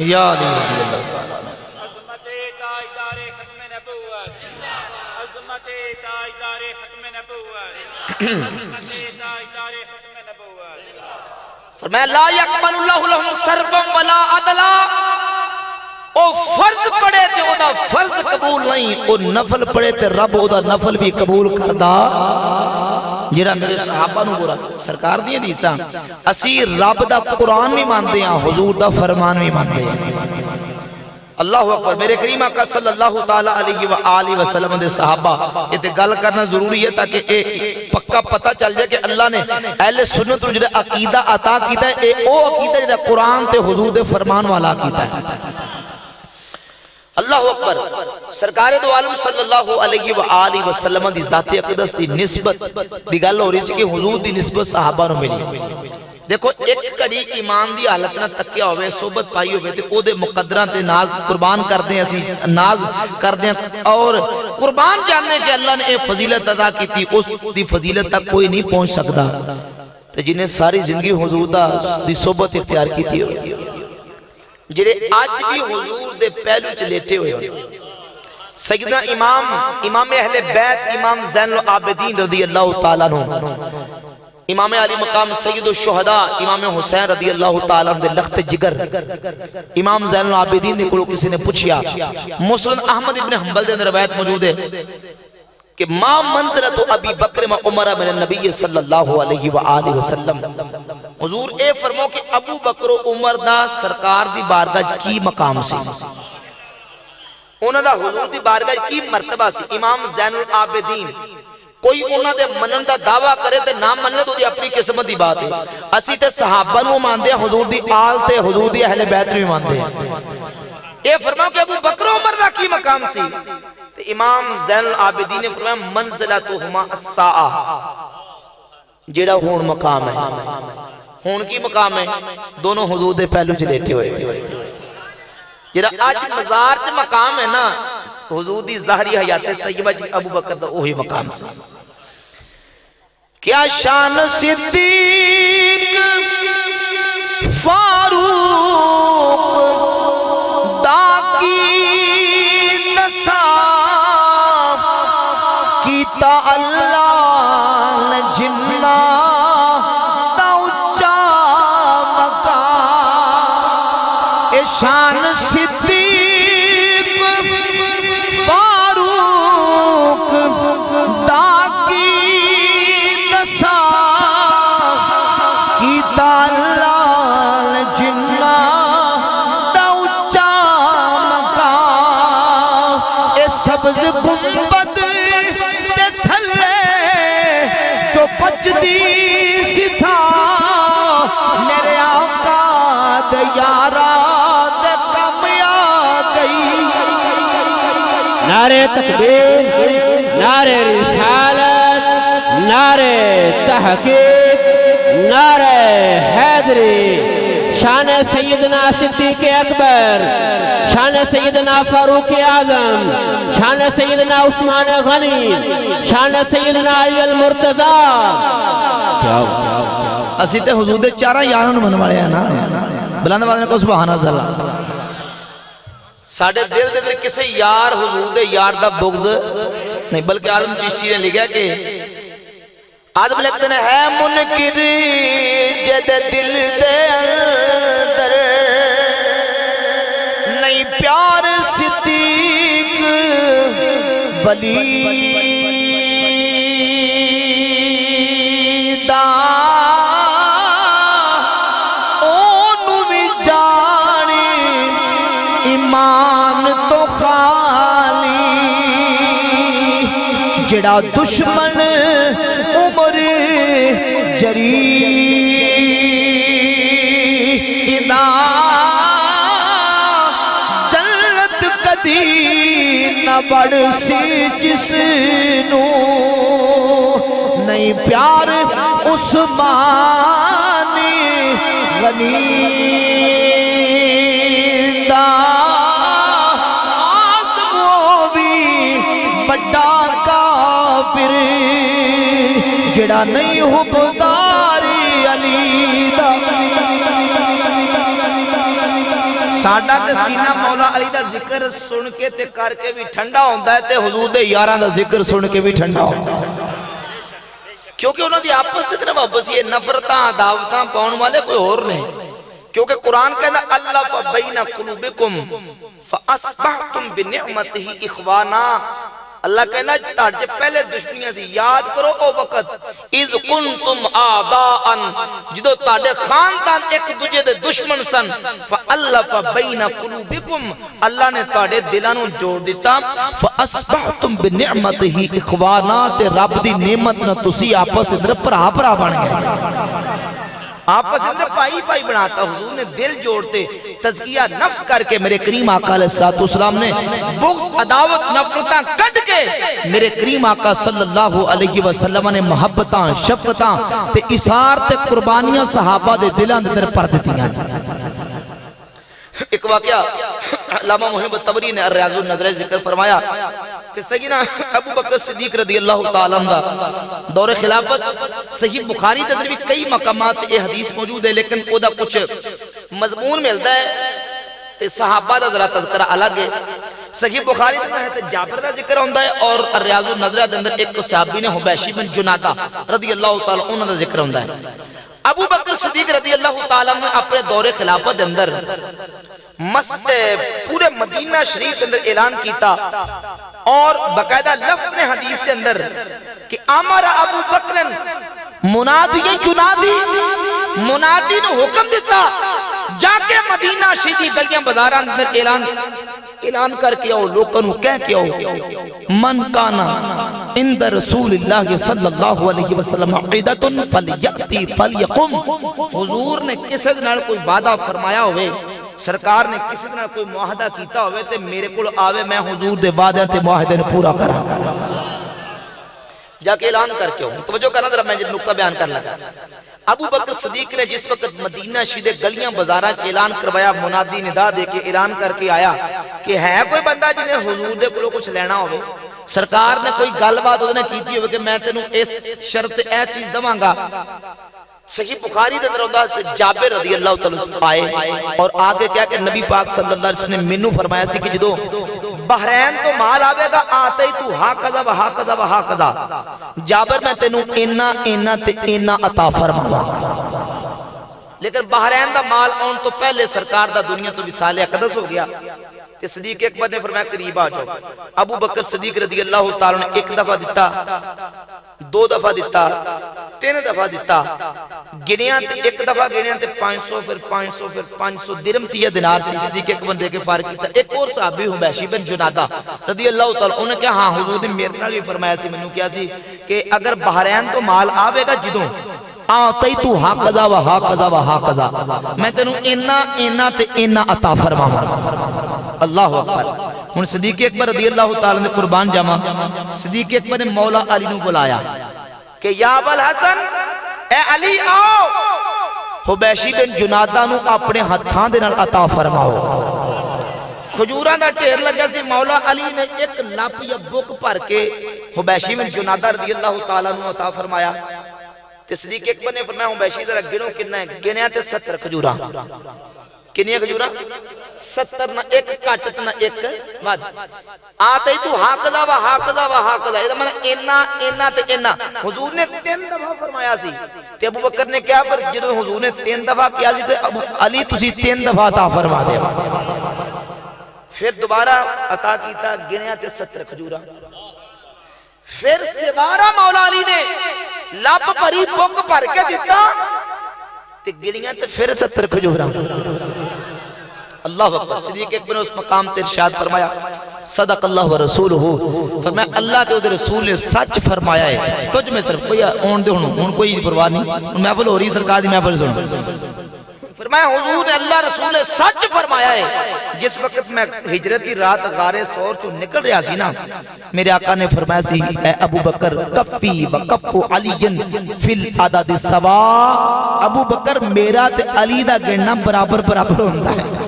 یا علی رضی اللہ تعالیٰ عظمت تاجدار ختم نبوت عظمت تاجدار ختم نبوت عظمت تاجدار ختم نبوت فرمایا لا یقبل اللہ لہم صرفا ولا عدلا او فرض پڑے تے او دا فرض قبول نہیں او نفل پڑے تے رب او دا نفل بھی قبول کردہ جیرا میرے صحابہ نو برا سرکار دیئے دیسا اسی رب دا قرآن بھی ماندے ہیں حضور دا فرمان بھی ماندے ہیں اللہ اکبر میرے کریم آقا صلی اللہ تعالیٰ علیہ وآلہ وسلم دے صحابہ یہ تے گل کرنا ضروری ہے تاکہ اے پکا پتہ چل جائے کہ اللہ نے اہل سنت جو عقیدہ عطا کیتا ہے اے او عقیدہ جو قرآن تے حضور دے فرمان والا عقیدہ ہے اللہ اکبر سرکار دو عالم صلی اللہ علیہ وآلہ وسلم دی ذاتی اقدس دی نسبت دی گل ہو رہی ہے کہ حضور دی نسبت صحابہ نو ملی دیکھو ایک کڑی ایمان دی حالت نہ تکیا ہوئے صحبت پائی ہوئے تے او دے مقدران تے ناز قربان کر دیں اسی ناز کر دیں اور قربان جاننے کہ اللہ نے اے فضیلت عطا کی تھی اس دی فضیلت تک کوئی نہیں پہنچ سکتا تے جنہیں ساری زندگی حضور دی صحبت اختیار کی تھی جڑے آج بھی حضور دے پہلو چلیٹے ہوئے سیدنا امام اہل بیت امام زین العابدین رضی اللہ تعالیٰ عنہ امام علی مقام سید الشہداء امام حسین رضی اللہ تعالیٰ عنہ دے لخت جگر امام زین العابدین نے کسی نے پوچھیا مسند احمد ابن حنبل دے روایت موجود ہے کہ ما منزلت ابی بکر و عمر من النبی صلی اللہ علیہ وآلہ وسلم حضور اے فرمو کہ ابو بکر و عمر دا سرکار دی بارگاہ کی مقام سی انہاں دا حضور دی بارگاہ کی مرتبہ سی امام زین العابدین کوئی انہاں دے منن دا دعویٰ کرے تے نہ مننے تو دی اپنی قسمت دی بات ہے اسی تے صحابہ نو ماندے حضور دی آل تے حضور دی اہل بیت نو ماندے اے فرماؤ کہ ابو بکر و عمر دا کی مقام سی؟ تو امام زین العابدین نے فرمایا منزلتہما الساعہ، جیڑا ہون مقام ہے، ہون کی مقام ہے؟ دونوں حضور دے پہلو چ لیٹے ہوئے، جیڑا آج مزار چ مقام ہے نا حضور دی ظاہری حیات طیبہ جی ابو بکر دا وہی مقام سی۔ کیا شان صدیق فاروق دا کی نسا کیتا اللہ نے جنہ دا اچا مقام، اے شان صدیق فاروق دا کی نسا کیتا اللہ نے جنہ دا اچا مقام، اے سبز گنبد دے تھلے جو پچدی سی تھا میرے آقا دے یارا دے کم آ گئی۔ نعرہ تکبیر، نعرہ رسالت، نعرہ تحقیق، نعرہ حیدری، شان سیدنا صدیق اکبر، شان سیدنا فاروق اعظم، شان سیدنا عثمان غنی، شان سیدنا علی المرتضی۔ کیا اسی تے حضور دے چارہ یاروں نے بنوالے ہیں نا، بلند بادنے کو سبحان اللہ۔ ساڑھے دل دے در کسے یار حضور دے یار دا بغض نہیں، بلکہ عالم چشتی نے لکھا کہ آدم لکھتے ہیں ہے منکر جد دل دے اندر نہیں پیار صدیق ولی دا اونو بھی جانی ایمان تو خالی، جڑا دشمن عمر جریدہ جنت کدی نہ بڑھ سی جس نو نہیں پیار عثمانی غنی دا آزموی بڑا کافر جڑا نہیں حبداری علی دا۔ ساڈا تے سینہ مولا علی دا ذکر سن کے تے کر کے بھی ٹھنڈا ہوندہ ہے تے حضور دے یاراں دا ذکر سن کے بھی ٹھنڈا ہوندہ ہے، کیونکہ انہوں دی آپس سے اتنا محبت یہ نفرتاں دعوتاں پاؤن والے کوئی اور نہیں، کیونکہ قرآن کہنا اللہ فبین قلوبکم فاصبحتم بنعمتہ اخوانا، اللہ کہنا تاڑجے پہلے دشمنیاں سے یاد کرو او وقت اذ کنتم آباءن جدو تاڑے خاندان ایک دوجہ دے دشمن سن فاللف بین قلوبکم اللہ نے تاڑے دلانوں جوڑ دیتا فاسبحتم بنعمتہ اخوانا تے رب دی نعمت نہ تسی آپس اندر پرا پرا بن گئے، آپس اندر پائی پائی بناتا۔ حضور نے دل جوڑتے تزکیہ نفس کر کے میرے کریم آقا علیہ السلام نے بغض عداوت نفرتاں کٹ کے میرے کریم آقا صلی اللہ علیہ وسلم نے محبتاں شفقتاں تے اثار تے قربانیاں صحابہ دے دلان دے در پر دیتیاں۔ ایک واقعہ علامہ محمد تبری نے الریاض النظر ذکر فرمایا کہ سیدنا ابو بکر صدیق رضی اللہ تعالیٰ عنہ دور خلافت صحیح بخاری کے اندر بھی کئی مقامات یہ حدیث موجود ہے، لیکن وہ دا کچھ مضمون ملتا ہے تے صحابہ دا ذرا تذکرہ الگ ہے۔ صحیح بخاری کے اندر ہے جابر دا ذکر ہوندہ ہے اور الریاض النظر کے اندر ایک صحابی نے حبیشی بن جنادہ رضی اللہ تعالیٰ عنہ دا ذکر ہوندہ ہے۔ ابو بکر صدیق رضی اللہ تعالیٰ عنہ اپنے دور خلافت اندر پورے مدینہ شریف کے اندر اعلان کیتا اور باقاعدہ لفظ نے حدیث کے اندر کہ امر ابو بکر منادی نے حکم دیتا جا کے مدینہ شریف گلیاں بازاراں اندر اعلان کر کے آؤ، لوگوں کو کہہ کے آؤ من کانا عند رسول اللہ صلی اللہ علیہ وسلم عیدتن فلیأتی فلیقم، حضور نے کسی دنال کوئی وعدہ فرمایا ہوئے سرکار نے کسی طرح کوئی معاہدہ کیتا ہوئے تے میرے کو آوے میں حضور دے وعدے تے معاہدے نے پورا کرا جا کے اعلان کر کے ہوں توجہ کرنا ذرا میں جب نکتہ بیان کر لگا ابو بکر صدیق نے جس وقت مدینہ شیدے گلیاں بازاراں کے اعلان کروایا منادی ندا دے کے اعلان کر کے آیا کہ ہے کوئی بندہ جنہیں حضور دے کو کچھ لینا ہوئے سرکار نے کوئی گل بات انہوں نے کیتی ہوئے کہ میں تینوں اس شرط اے چیز دماں گا صحیح بخاری دے اندر ہوتا جابر رضی اللہ تعالیٰ آئے اور آگے کیا کہ نبی پاک صلی اللہ علیہ وسلم نے منو فرمایا سی کہ جدو بحرین تو مال آوے گا آتے ہی تو ہا قضا و ہا قضا و ہا قضا جابر میں تینوں اینا تے اینا عطا فرماوا لیکن بحرین دا مال آن تو پہلے سرکار دا دنیا تو وصال اقدس ہو گیا کہ صدیق اکبر نے فرمایا قریب آ جاؤ ابو بکر صدیق رضی اللہ تعالیٰ نے ایک دفعہ دیتا دو دفعہ دیتا تین دفعہ دیتا گنیاں ایک دفعہ گنیاں تے 500 پھر 500 پھر 500 درم سی یا دینار سی صدیق اکبر دے کے فارغ کیتا ایک اور صحابی حبیشی بن جنادہ رضی اللہ تعالیٰ انہوں نے کہا ہاں حضور نے میرے نال بھی فرمایا سی منو کیا سی کہ اگر بحرین تو مال آوے گا جدوں آتی تو ہا قضا و ہا قضا و ہا قضا میں تینوں اینا تے اینا عطا فرماؤں اللہ اکبر ہن صدیق اکبر رضی اللہ تعالیٰ نے قربان جاما صدیق اکبر نے مولا علی نو بلایا کہ یا ابوالحسن اے علی آؤ حبیشی بن جنادہ نو اپنے ہتھاں دے نال عطا فرماؤ کھجوراں دا ٹھیر لگا سی مولا علی نے ایک لپ یا بک بھر کے حبیشی بن جنادہ رضی اللہ تعالیٰ نو عطا فرمایا تے صدیق اکبر نے فرمایا حبیشی ذرا گنو کتنا ہے گنیا تے 70 کھجوراں کنیا کھجوراں 70 نہ ایک کٹ نہ ایک ود آتے تو ہا قضا و ہا قضا و ہا قضا یہ معنی اینا تے اینا حضور نے 3 دفعہ فرمایا سی تے ابو بکر نے کیا پر جدو حضور نے 3 دفعہ کیا سی تے ابو علی تسی 3 دفعہ عطا فرما دے پھر دوبارہ عطا کیتا گنیا تے 70 کھجوراں پھر سوارا مولا علی نے لب بھری بک بھر کے دیتا تے گنیاں تے پھر 70 کھجوراں اللہ اکبر صدیق اکبر نے اس مقام تے ارشاد فرمایا صدق اللہ و رسولہ فرمایا اللہ تے ادھر رسول نے سچ فرمایا ہے تجھ میں طرف کوئی اون دے ہوں کوئی پرواہ نہیں محفل ہو رہی سرکار دی محفل سن فرمایا حضور نے اللہ رسول نے سچ فرمایا ہے جس وقت میں ہجرت کی رات غار سور چو نکل رہا سی نا میرے آقا نے فرمایا سی اے ابو بکر کفی و کف علی فی العدد سوا ابو بکر میرا تے علی دا گننا برابر ہوندہ ہے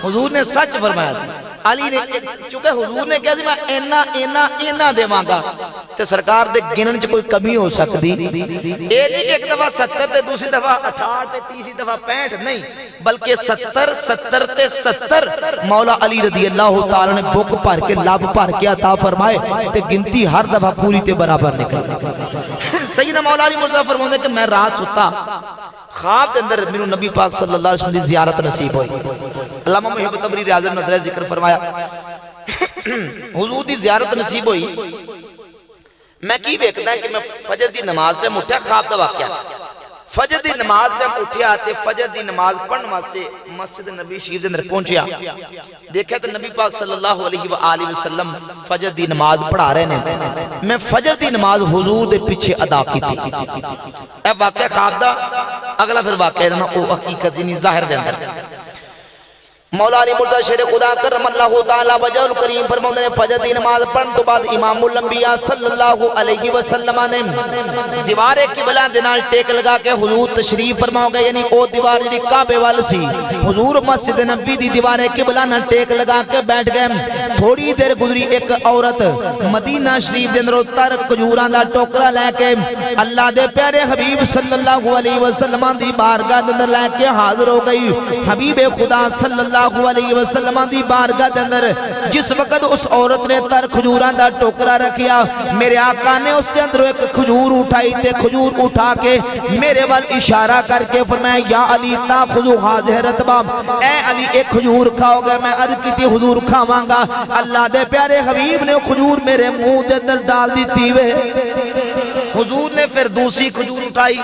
حضور نے سچ فرمایا سی علی نے چونکہ حضور نے کہا سی میں اینا دے مانگا تے سرکار دے گنن چ کوئی کمی ہو سکتی ایک دفعہ 70 تے دوسری دفعہ 68 تے تیسری دفعہ 65 نہیں بلکہ 70 تے 70 مولا علی رضی اللہ تعالی نے بک بھر کے لب بھر کے عطا فرمائے تے گنتی ہر دفعہ پوری تے برابر نکلی سیدنا مولا علی مرزا فرماتے کہ میں رات ستا خواب دے اندر میرے نبی پاک صلی اللہ علیہ وسلم دی زیارت نصیب ہوئی علامہ محب تبری ریاض نظر ذکر فرمایا حضور دی زیارت نصیب ہوئی میں کی بیکتا ہے کہ میں فجر دی نماز جب اٹھیا خواب دا واقعہ فجر دی نماز جب اٹھیا تے فجر دی نماز پڑھن واسطے مسجد نبی شریف دے اندر پہنچیا دیکھا تے نبی پاک صلی اللہ علیہ وآلہ وسلم فجر دی نماز پڑھا رہے ہیں میں فجر دی نماز حضور دے پیچھے ادا کی تھی اے واقعہ خواب دا اگلا پھر واقعہ نا او حقیقت جنی ظاہر دے اندر مولا علی مرزا شیر خدا کرم اللہ تعالی وجہ الکریم فرماتے ہیں فجر دی نماز پڑھن تو بعد امام الانبیاء صلی اللہ علیہ وسلم نے دیوار قبلہ دے نال ٹیک لگا کے حضور تشریف فرماؤ گے یعنی او دیوار جڑی کعبے وال سی حضور مسجد نبی دی دیوار قبلہ نال ٹیک لگا کے بیٹھ گئے تھوڑی دیر گزری ایک عورت مدینہ شریف دے اندر تر کھجوراں دا ٹوکرا لے کے اللہ دے پیارے حبیب صلی اللہ علیہ وسلم دی بارگاہ دے اندر لے کے حاضر ہو گئی حبیب خدا صلی اللہ علیہ وسلم دی بارگاہ دے اندر جس وقت اس عورت نے تر کھجوراں دا ٹوکرا رکھیا میرے آقا نے اس کے اندر ایک کھجور اٹھائی تے کھجور اٹھا کے میرے وال اشارہ کر کے فرمایا یا علی تاخذو ھذہ رطبہ اے علی ایک کھجور کھاؤ گے میں عرض کی تھی حضور کھاواں گا اللہ دے پیارے حبیب نے کھجور میرے منہ دے اندر ڈال دی وے حضور نے پھر دوسری کھجور اٹھائی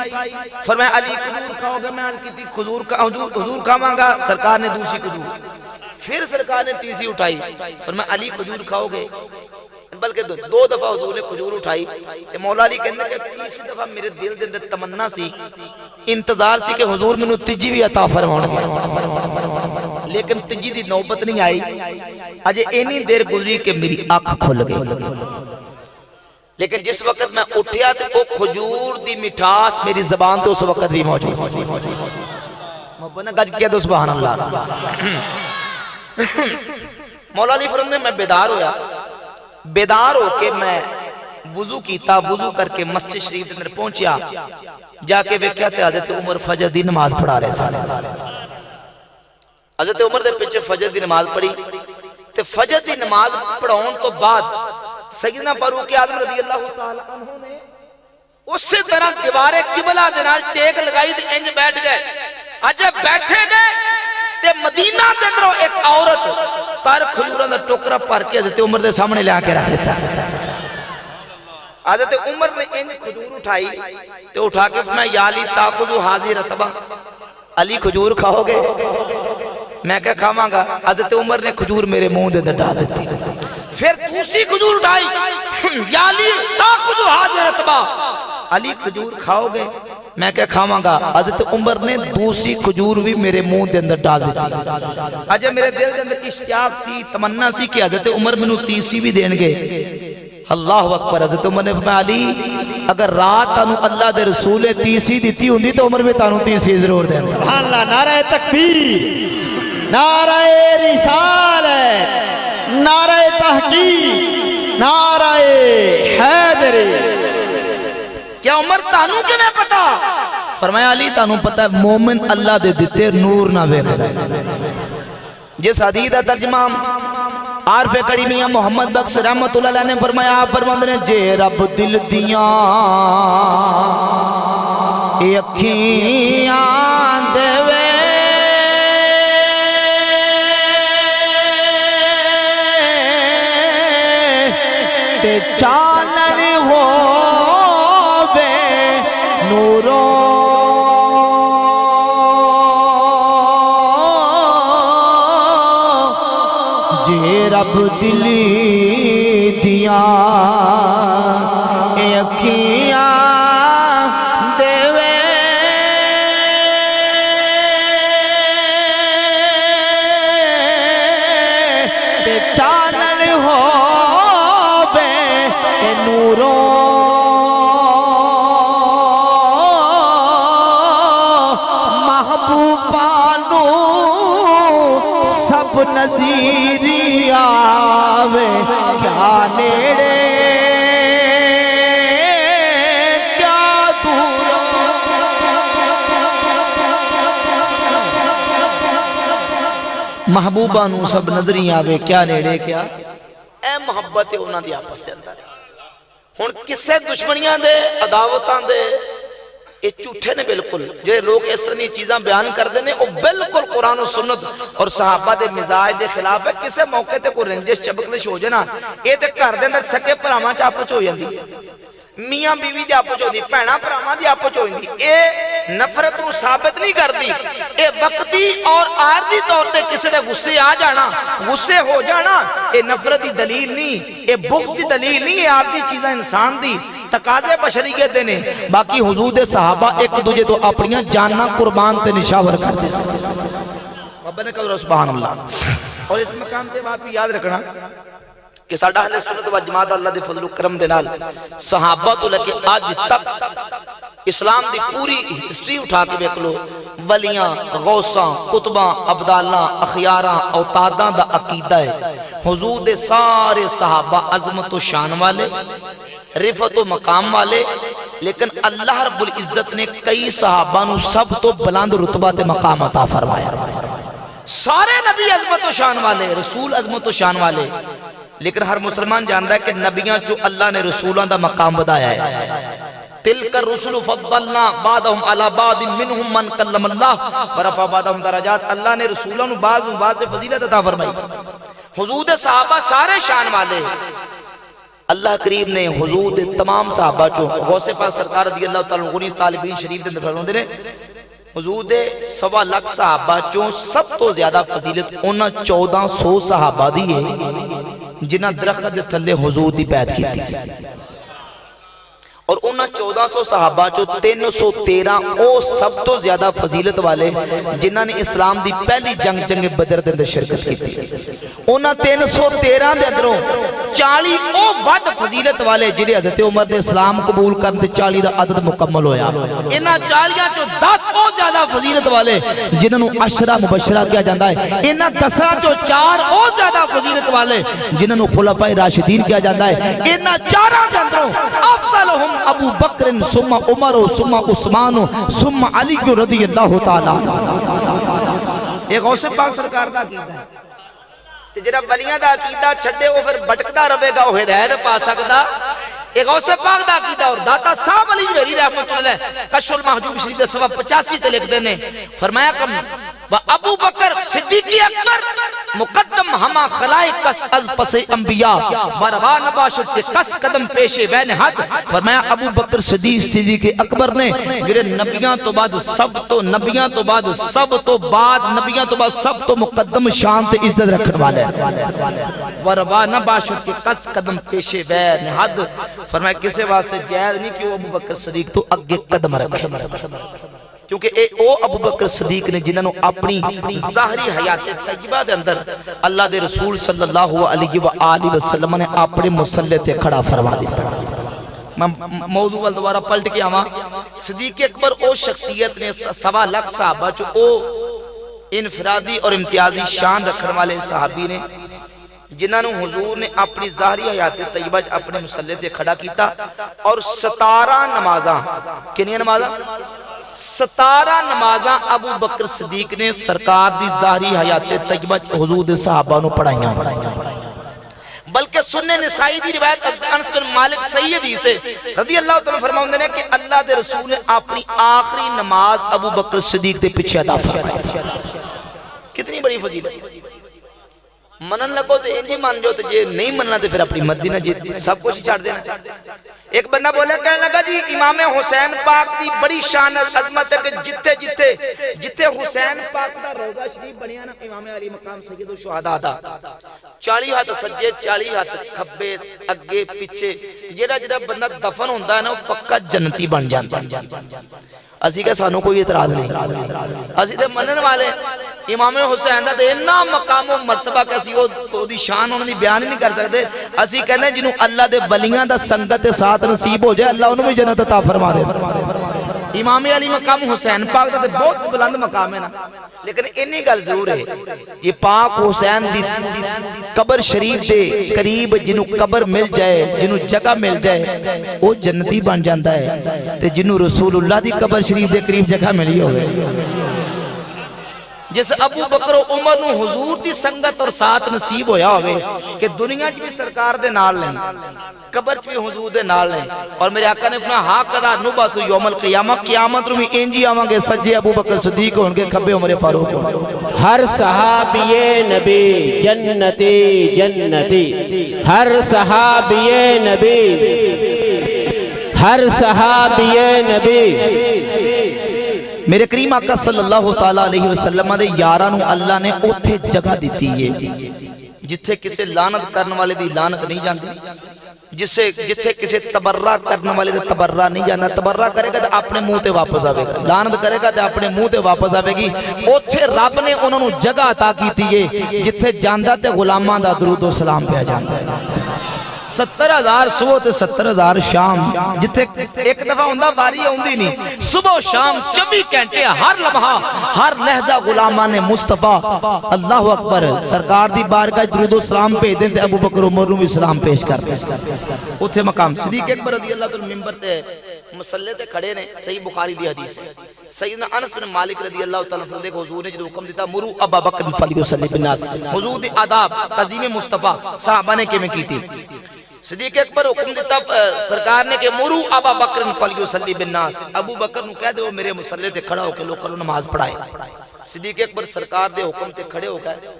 فرمایا علی کھجور کھاؤ گے میں عرض کی تھی حضور کھاواں گا سرکار نے دوسری کھجور پھر سرکار نے تیسری اٹھائی فرمایا علی کھجور کھاؤ گے بلکہ دو دفعہ حضور نے کھجور اٹھائی کہ مولا علی کہنے کہ تیسری دفعہ میرے دل دے اندر تمنا سی انتظار سی کہ حضور میں تیجی بھی عطا فرماؤں گے لیکن تیجی دی نوبت نہیں آئی اجے اینی دیر گزری کہ میری آنکھ کھل گئی لیکن جس وقت میں اٹھیا تو وہ کھجور دی مٹھاس میری زبان تو اس وقت بھی موجود محبت نے گج کیا تو سبحان اللہ مولا علی فرماتے ہیں میں بیدار ہو کے میں وضو کیتا وضو کر کے مسجد شریف اندر پہنچیا جا کے ویکھیا تے حضرت عمر فجر دی نماز پڑھا رہے سن حضرت عمر دے پیچھے فجر دی نماز پڑھی تے فجر دی نماز پڑھاؤن تو بعد سیدنا فاروق اعظم رضی اللہ تعالی عنہ نے اسی طرح دیوار قبلہ دے نال ٹیک لگائی تے انج بیٹھ گئے اجے بیٹھے گئے تے مدینہ دے اندر ایک عورت تار کھجوراں دا ٹوکرا بھر کے حضرت عمر دے سامنے لے کے رکھ دیتا حضرت عمر نے انج کھجور اٹھائی تے اٹھا کے میں یا علی تاخذو حاضر رتبہ علی کھجور کھاؤ گے میں کہا کھاواں گا حضرت عمر نے کھجور میرے منہ دے اندر ڈال دیتی پھر دوسری کھجور اٹھائی یا علی تاخذو حاضر رتبہ علی کھجور کھاؤ گے میں کہا کھاواں گا حضرت عمر نے دوسری کھجور بھی میرے منہ دے اندر ڈال دیتی اجے میرے دل دے اندر اشتیاق سی تمنا سی کہ حضرت عمر منو تیسری بھی دین گے اللہ اکبر حضرت عمر نے فرمایا علی اگر رات تانوں اللہ دے رسول نے تیسری دیتی ہوندی تو عمر بھی تانوں تیسری ضرور دیندا سبحان اللہ نعرہ تکبیر نعرہ رسالت نعرہ تحقیق نعرہ حیدر کیا عمر تانوں کے میں پتا فرمایا علی تانوں پتا ہے مومن اللہ دے دیتے نور نہ ویکھدا جس حدیث دا ترجمہ عارف کڑی میاں محمد بخش رحمت اللہ علیہ نے فرمایا آپ فرماندے نے جے رب دل دیاں اکھیاں دے تے چانن ہووے نورو جے رب دلی دیاں اکھیاں دیوے تے چانن ہووے نورو محبوبانو سب نظیری آوے کیا نیڑے کیا دور محبوبانو سب نظری آوے کیا نیڑے کیا اے محبت انہاں دی آپس دے اندر ہن کسے دشمنیاں دے عداوتاں دے یہ جھوٹے نے بالکل جو لوگ اس طرح چیزاں بیان کر دینے وہ بالکل قرآن و سنت اور صحابہ دے مزاج دے خلاف ہے کسے موقع تے کوئی رنجش چبکلش ہو جانا یہ تے گھر دے اندر سکے پراواں چ آپس ہو جاندی میاں بیوی دی آپس ہو جاندی بہناں پراواں دی آپس ہو جاندی اے نفرت نو ثابت نہیں کرتی اے وقتی اور عارضی طور تے کسے دے غصے آ جانا غصے ہو جانا اے نفرت دی دلیل نہیں اے بغض دی دلیل نہیں اے عارضی چیزاں انسان دی تقاضے بشریت دینے باقی حضور دے صحابہ ایک دوجے تو اپنیاں جاننا قربان تے نشاور کر دے رب نے کہا سبحان اللہ اور اس مقام تے بات بھی یاد رکھنا کہ ساڈا اہل سنت و جماعت اللہ دے فضل و کرم دے نال صحابہ تو لے کے آج تک اسلام دی پوری ہسٹری اٹھا کے دیکھ لو ولیاں غوثاں قطباں ابدالاں اخیاراں اوتاداں دا عقیدہ ہے حضور دے سارے صحابہ عظمت و شان والے رفت و مقام والے لیکن اللہ رب العزت نے کئی صحابہ نو سب تو بلند رتبہ تے مقام عطا فرمایا سارے نبی عظمت و شان والے رسول عظمت و شان والے لیکن ہر مسلمان جانتا ہے کہ نبیاں جو اللہ نے رسولان دا مقام بدایا ہے تلک الرسل فضلنا بعدهم على بعض منهم من کلم اللہ ورفع بعدهم درجات اللہ نے رسولان بعض سے فضیلت عطا فرمائی حضور دے صحابہ سارے شان والے اللہ کریم نے حضور دے تمام صحابہ جو غوث پاک سرکار رضی اللہ تعالیٰ عنہ طالبین شریف دے اندر فرماندے نے حضور دے 1.25 لاکھ صحابہ جو سب تو زیادہ فضیلت انہاں 1400 صحابہ دی ہے جنہاں درخت دے تھلے حضور دی بیعت کی تھی اور انہاں 1400 صحابہ جو 313 او سب تو زیادہ فضیلت والے جنہاں نے اسلام دی پہلی جنگ بدر دے اندر شرکت کی تھی انہاں 313 دے اندروں 40 او ود فضیلت والے جنہیں حضرت عمر دے اسلام قبول کرتے 40 دا عدد مکمل ہویا انہاں 40 چو 10 او زیادہ فضیلت والے جنہوں عشرہ مبشرہ کیا جاندہ ہے انہاں 10 چو 4 او زیادہ فضیلت والے جنہوں خلفائے راشدین کیا جاندہ ہے انہاں 4 دے اندروں افضلہم ابو بکر ثم عمر ثم عثمان ثم علی رضی اللہ تعالیٰ ایک غوث پاک سرکار دا عقیدہ ہے جنہا ولیاں دا عقیدہ چھڑے وہ پھر بٹکتا رہے گا وہ ہدایت پا سکتا ایک غوث پاک دا عقیدہ اور داتا صاحب علی جوہری رحمت اللہ کشف المحجوب شریف دے صفحہ 85 تے لکھ دینے فرمایا کم ابو بکر صدیقی اکبر مقدم ہما خلائق کس از پس انبیاء بروا نباشت کے کس قدم پیشے بین حد فرمایا ابو بکر صدیق اکبر نے میرے نبیاں تو بعد سب تو نبیاں تو بعد سب تو بعد نبیاں تو بعد سب تو مقدم شان تے عزت رکھن والے بروا نباشت کے کس قدم پیشے بین حد فرمایا کسے واسطے جائز نہیں کہ وہ ابو بکر صدیق تو اگے قدم رکھے کیونکہ اے او ابو بکر صدیق نے جنہوں اپنی ظاہری حیات طیبہ دے اندر اللہ دے رسول صلی اللہ علیہ وآلہ وسلم نے اپنے مسلح تے کھڑا فرما دیتا میں موضوع وال دوبارہ پلٹ کے آواں صدیق اکبر او شخصیت نے 1.25 لاکھ صحابہ جو او انفرادی اور امتیازی شان رکھنے والے صحابی نے جنہوں حضور نے اپنی ظاہری حیات طیبہ اپنے مسلح تے کھڑا کیتا اور 17 نمازاں کنی نمازاں 17 نمازاں ابو بکر صدیق نے سرکار دی ظاہری حیات طیبہ حضور دے صحابہ نو پڑھائیاں بلکہ سننے نسائی دی روایت انس بن مالک سیدی سے رضی اللہ تعالیٰ فرماؤں نے کہ اللہ دے رسول نے اپنی آخری نماز ابو بکر صدیق دے پیچھے ادا فرمائی کتنی بڑی فضیلت منن لگو تو انجی مان جو تو جے نہیں مننا تو پھر اپنی مرضی نہ جی سب کچھ چھاڑ دینا ایک بندہ بولے کہنے لگا جی امام حسین پاک دی بڑی شان عظمت ہے کہ جتے حسین پاک دا روضہ شریف بنیا نا امام علی مقام سید و شہداء دا 40 ہاتھ سجے 40 ہاتھ کھبے اگے پیچھے جڑا بندہ دفن ہوندہ ہے نا وہ پکا جنتی بن جانتا اسی کا سانوں کوئی اعتراض نہیں اسی دے منن والے امام حسین دا اتنا مقام و مرتبہ کسی وہ دی شان انہوں نے بیان نہیں کر سکتے اسی کہنے جنہوں اللہ دے ولیاں دا سنگت ساتھ نصیب ہو جائے اللہ انہوں میں جنت عطا فرما دے امام علی مقام حسین پاک دا بہت بلند مقام ہے نا لیکن انہی گل ضرور ہے یہ پاک حسین دی قبر شریف دے قریب جنہوں قبر مل جائے جنہوں جگہ مل جائے وہ جنتی بن جاندہ ہے تے جنہوں رسول اللہ دی قبر شریف دے قریب جگہ ملی ہوئے جس ابو بکر و عمر نو حضور دی سنگت اور ساتھ نصیب ہویا ہوئے کہ دنیا چ بھی سرکار دے نال لیں قبر چ بھی حضور دے نال لیں اور میرے آقا نے اپنا ہاں قدا نبعث یوم القیامہ قیامت رو میں انجی آواں گے سجے ابو بکر صدیق ہوں گے کھبے عمر فاروق ہوں ہر صحابی نبی جنتی جنتی ہر صحابی نبی ہر صحابی نبی میرے کریم آقا صلی اللہ تعالیٰ علیہ وسلم دے یارانو اللہ نے اوتھے جگہ دیتی ہے جتھے کسے لانت کرنے والے دی لانت نہیں جاندی جتھے کسے تبرہ کرنے والے دی تبرہ نہیں جانا تبرہ کرے گا تو اپنے منہ تے واپس آوے گا لانت کرے گا تو اپنے منہ تے واپس آوے گی اوتھے رب نے انہوں نے جگہ عطا کی تھی جتھے جاندہ تے غلامان دا درود و سلام پہ جاندہ ہے 70,000 صبح تے 70,000 شام جتے ایک دفعہ ہوندہ باری ہوندی نہیں صبح و شام 24 گھنٹے ہر لمحہ ہر لحظہ غلامان مصطفیٰ اللہ اکبر سرکار دی بارگاہ درود و سلام پہ دیں تے ابو بکر عمر نو بھی سلام پیش کر اتھے مقام صدیق اکبر رضی اللہ تعالی ممبر تے مسلح تے کھڑے نے صحیح بخاری دی حدیث ہے سیدنا انس بن مالک رضی اللہ تعالی عنہ دیکھ حضور نے جو حکم دیتا مرو ابا بکر فلیصلی بالناس حضور دی آداب تعظیم مصطفیٰ صحابہ نے کیویں کی تھی صدیق اکبر حکم دیتا سرکار نے کہ مرو ابا بکر فلیصلی بالناس ابو بکر نو کہہ دے وہ میرے مسلح تے کھڑا ہو کے لوگ کلو نماز پڑھائے صدیق اکبر سرکار دے حکم تے کھڑے ہو گئے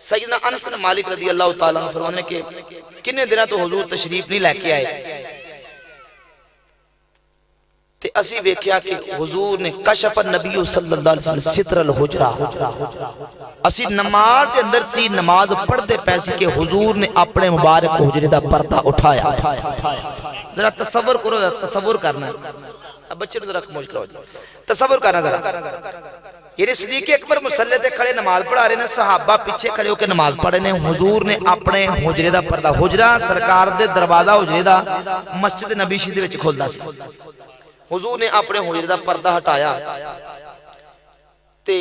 سیدنا انس بن مالک رضی اللہ تعالیٰ عنہ فرمانے کہ کنے دنہ تو حضور تشریف نہیں لے کے آئے تے اسی ویکھیا کہ حضور نے کشف النبی صلی اللہ علیہ وسلم ستر الحجرہ، اسی نماز دے اندر سی نماز پڑھ دے پیسی کہ حضور نے اپنے مبارک حجرے دا پردہ اٹھایا. ذرا تصور کرو، تصور کرنا اب بچے نے ذرا خاموش کرو، تصور کرنا ذرا. یعنی صدیق اکبر مصلی تے کھڑے نماز پڑھا رہے ہیں، صحابہ پیچھے کھڑے ہو کے نماز پڑھ رہے ہیں. حضور نے اپنے حجرے دا پردہ، حجرہ سرکار دے دروازہ حجرے دا مسجد نبی شریف دے وچ کھلدا سی، حضور نے اپنے حجرے دا پردہ ہٹایا تے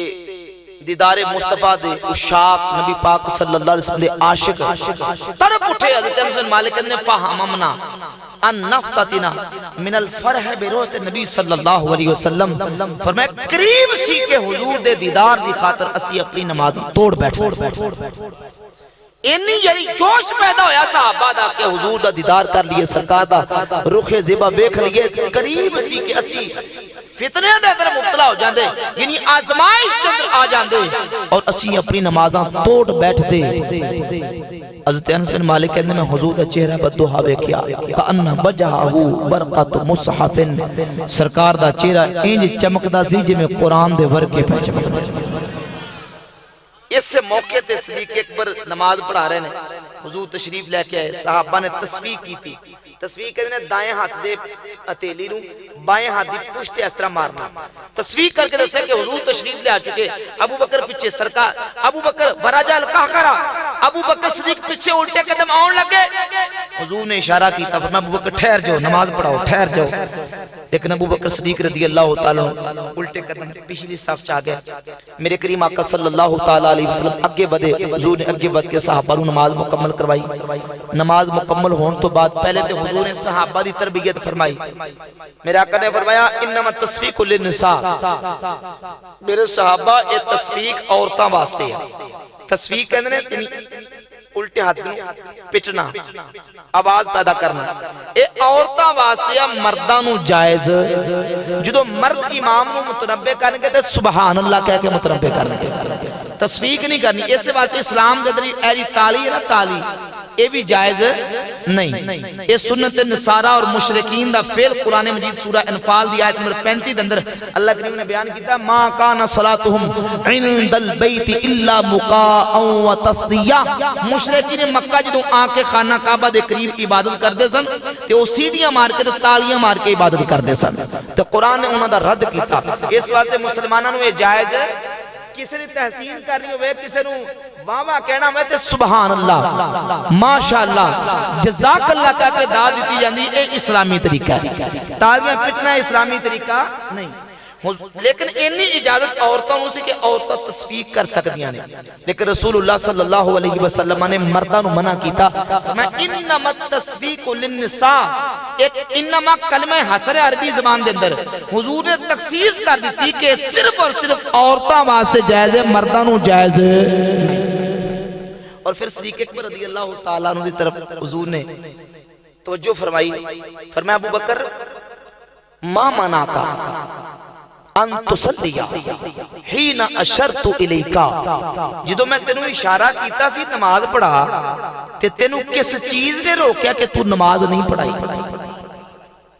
دیدار مصطفیٰ دے اشاق نبی پاک صلی اللہ علیہ وسلم دے عاشق تڑپ اٹھے. حضرت انس بن مالک نے فہممنا ان نفتتنا من الفرح بروت نبی صلی اللہ علیہ وسلم، فرمایا قریب سی کہ حضور دے دیدار دی خاطر اسی اپنی نماز توڑ بیٹھے. اینی یعنی جوش پیدا ہویا صحابہ دا کہ حضور دا دیدار کر لیے، سرکار دا رخ زیبا بیکھ لیے. قریب سی کہ اسی فتنے دے اندر مبتلا ہو جاندے، یعنی آزمائش کے اندر آ جاندے اور اسی اپنی نمازاں توڑ بیٹھ دے. حضرت انس بن مالک کہنے میں حضور دا چہرہ بدوہا بیکھیا کأن وجہہو برقت مصحف، سرکار دا چہرہ انج چمکدا سی جے میں قرآن دے ورقے پہ چمکدا. اس سے موقع تے صدیق اکبر نماز پڑھا رہے ہیں، حضور تشریف لے کے آئے، صحابہ نے تسبیح کی تھی. تسبیح کہتے ہیں دائیں ہاتھ دے ہتھیلی نو بائیں ہاتھ دی پشت اس طرح مارنا. تسبیح کر کے دسے کہ حضور تشریف لے آ چکے. ابو بکر پیچھے، سرکار ابو بکر ورجا القہقرہ، ابو بکر صدیق پیچھے الٹے قدم آن لگے. حضور نے اشارہ کیتا، فرمایا ابو بکر ٹھہر جاؤ، نماز پڑھاؤ، ٹھہر جاؤ. لیکن ابو بکر صدیق رضی اللہ تعالیٰ الٹے قدم پچھلی صف چاہ گئے. میرے کریم آقا صلی اللہ تعالیٰ علیہ وسلم اگے بدے. حضور نے اگے بد کے صحابہ نے نماز مکمل کروائی. نماز مکمل ہون تو بعد پہلے تے حضور نے صحابہ دی تربیت فرمائی. میرے آقا نے فرمایا انما تصفیق للنساء، میرے صحابہ یہ تصفیق عورتاں واسطے ہے. تصفیق کہندے نے الٹے ہاتھ پٹنا، آواز پیدا کرنا، اے عورتاں واسطے مرداں نو جائز. جدو مرد امام نو متنبہ کرن گے تے سبحان اللہ کہہ کے متنبہ کرن گے، تصفیق نہیں کرنی. اس واسطے اسلام دے اندر ایڑی تالی ہے نا، تالی یہ بھی جائز نہیں. یہ سنت نصارہ اور مشرکین دا فعل قرآن مجید سورہ انفال دی آیت نمبر 35 اندر اللہ کریم نے بیان کیتا، ما کان صلاتهم عند البیت الا مقاء و تصدیہ. مشرکین مکہ جدوں آ کے خانہ کعبہ دے قریب عبادت کردے سن تے او سیڑھیاں مار کے تے تالیاں مار کے عبادت کردے سن تے قرآن نے انہاں دا رد کیتا. اس واسطے مسلماناں نوں یہ جائز ہے. کسی نے تحسین کرنی ہوئے، کسی نے واہ کہنا ہوئے تے سبحان اللہ، ماشاءاللہ، جزاک اللہ کہہ کے دعا دیتی جاندی. اے اسلامی طریقہ ہے. تالیاں پٹنا اسلامی طریقہ نہیں. لیکن انی اجازت عورتوں سے کہ عورتیں تصفیق کر سکتیاں نے. لیکن رسول اللہ صلی اللہ علیہ وسلم نے مردہ نو منع کیتا. میں انما التصفیق للنساء، ایک انما کلمہ حسر عربی زبان دے اندر حضور نے تخصیص کر دیتی کہ صرف اور صرف عورتاں واسطے جائز ہے، مردہ نو جائز نہیں. اور پھر صدیق اکبر رضی اللہ تعالیٰ عنہ دی طرف حضور نے توجہ فرمائی. فرمایا ابو بکر ما منعکا ان تصلیہ حین اشرت الیکا، جدو میں تینوں اشارہ کیتا سی نماز پڑھا تے تینوں کس چیز نے روکیا کہ تو نماز نہیں پڑھائی؟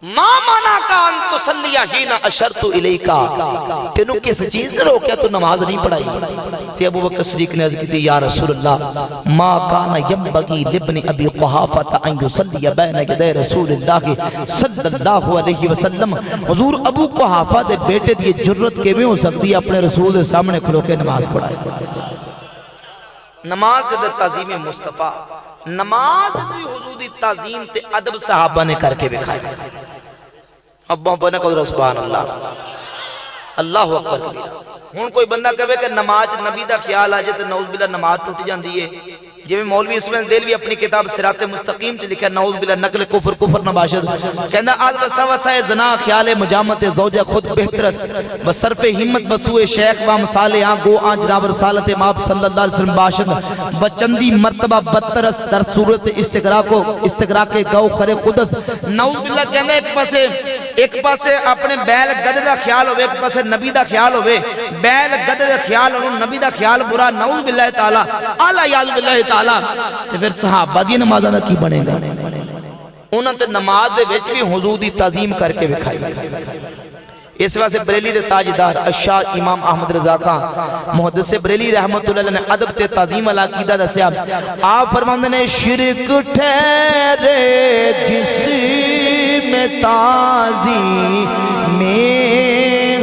ما منعکا ان تصلیہ حین اشرت الیکا، تینوں کس چیز نے روکیا تو نماز نہیں پڑھائی؟ تے ابو بکر صدیق نے عرض کی تھی یا رسول اللہ ما کان ینبغی لابن ابی قحافہ ان یصلی بین یدی رسول اللہ صلی اللہ علیہ وسلم. حضور ابو قحافہ دے بیٹے دی جرت کے میں ہو سکتی ہے اپنے رسول دے سامنے کھلو کے نماز پڑھائے. نماز دے تعظیم مصطفیٰ، نماز دے حضور دی تعظیم تے ادب صحابہ نے کر کے بکھایا. ابا بنا قدر سبحان اللہ، اللہ اکبر کبیرہ. ہون کوئی بندہ کہے کہ نماز نبی دا خیال آجے تو نعوذ باللہ نماز ٹوٹ جاندی ہے. جی میں مولوی اسماعیل دیلوی اپنی کتاب صراط مستقیم چ لکھا نعوذ باللہ نقل کفر کفر نباشد، کہنا آج بسا وسائے زنا خیال مجامت زوجہ خود بہترس بصرف ہمت بسوئے شیخ و مسالے آن گو آن جناب رسالت ماب صلی اللہ علیہ وسلم باشد بچندی مرتبہ بدترس در صورت استقراق گو خر قدس. نعوذ باللہ کہنا ایک پاسے اپنے بیل گد دا خیال ہوئے، ایک پاسے نبی دا خیال ہوئے. بیل گد دا خیال ہوئے، نبی دا خیال برا، نعوذ باللہ تعالی اعلیٰ یاد باللہ تعالی. تو پھر صحابہ دی نمازہ دا کی بنے گا؟ انہوں نے نماز دے وچ بھی حضور دی تعظیم کر کے بکھائی. اس واسطے بریلی دے تاجدار اشاہ امام احمد رضا خان محدث بریلی رحمت اللہ علیہ نے ادب تے تعظیم والا عقیدہ دسیا. آپ فرماندے نے شرک ٹھہرے جس میں تعظیم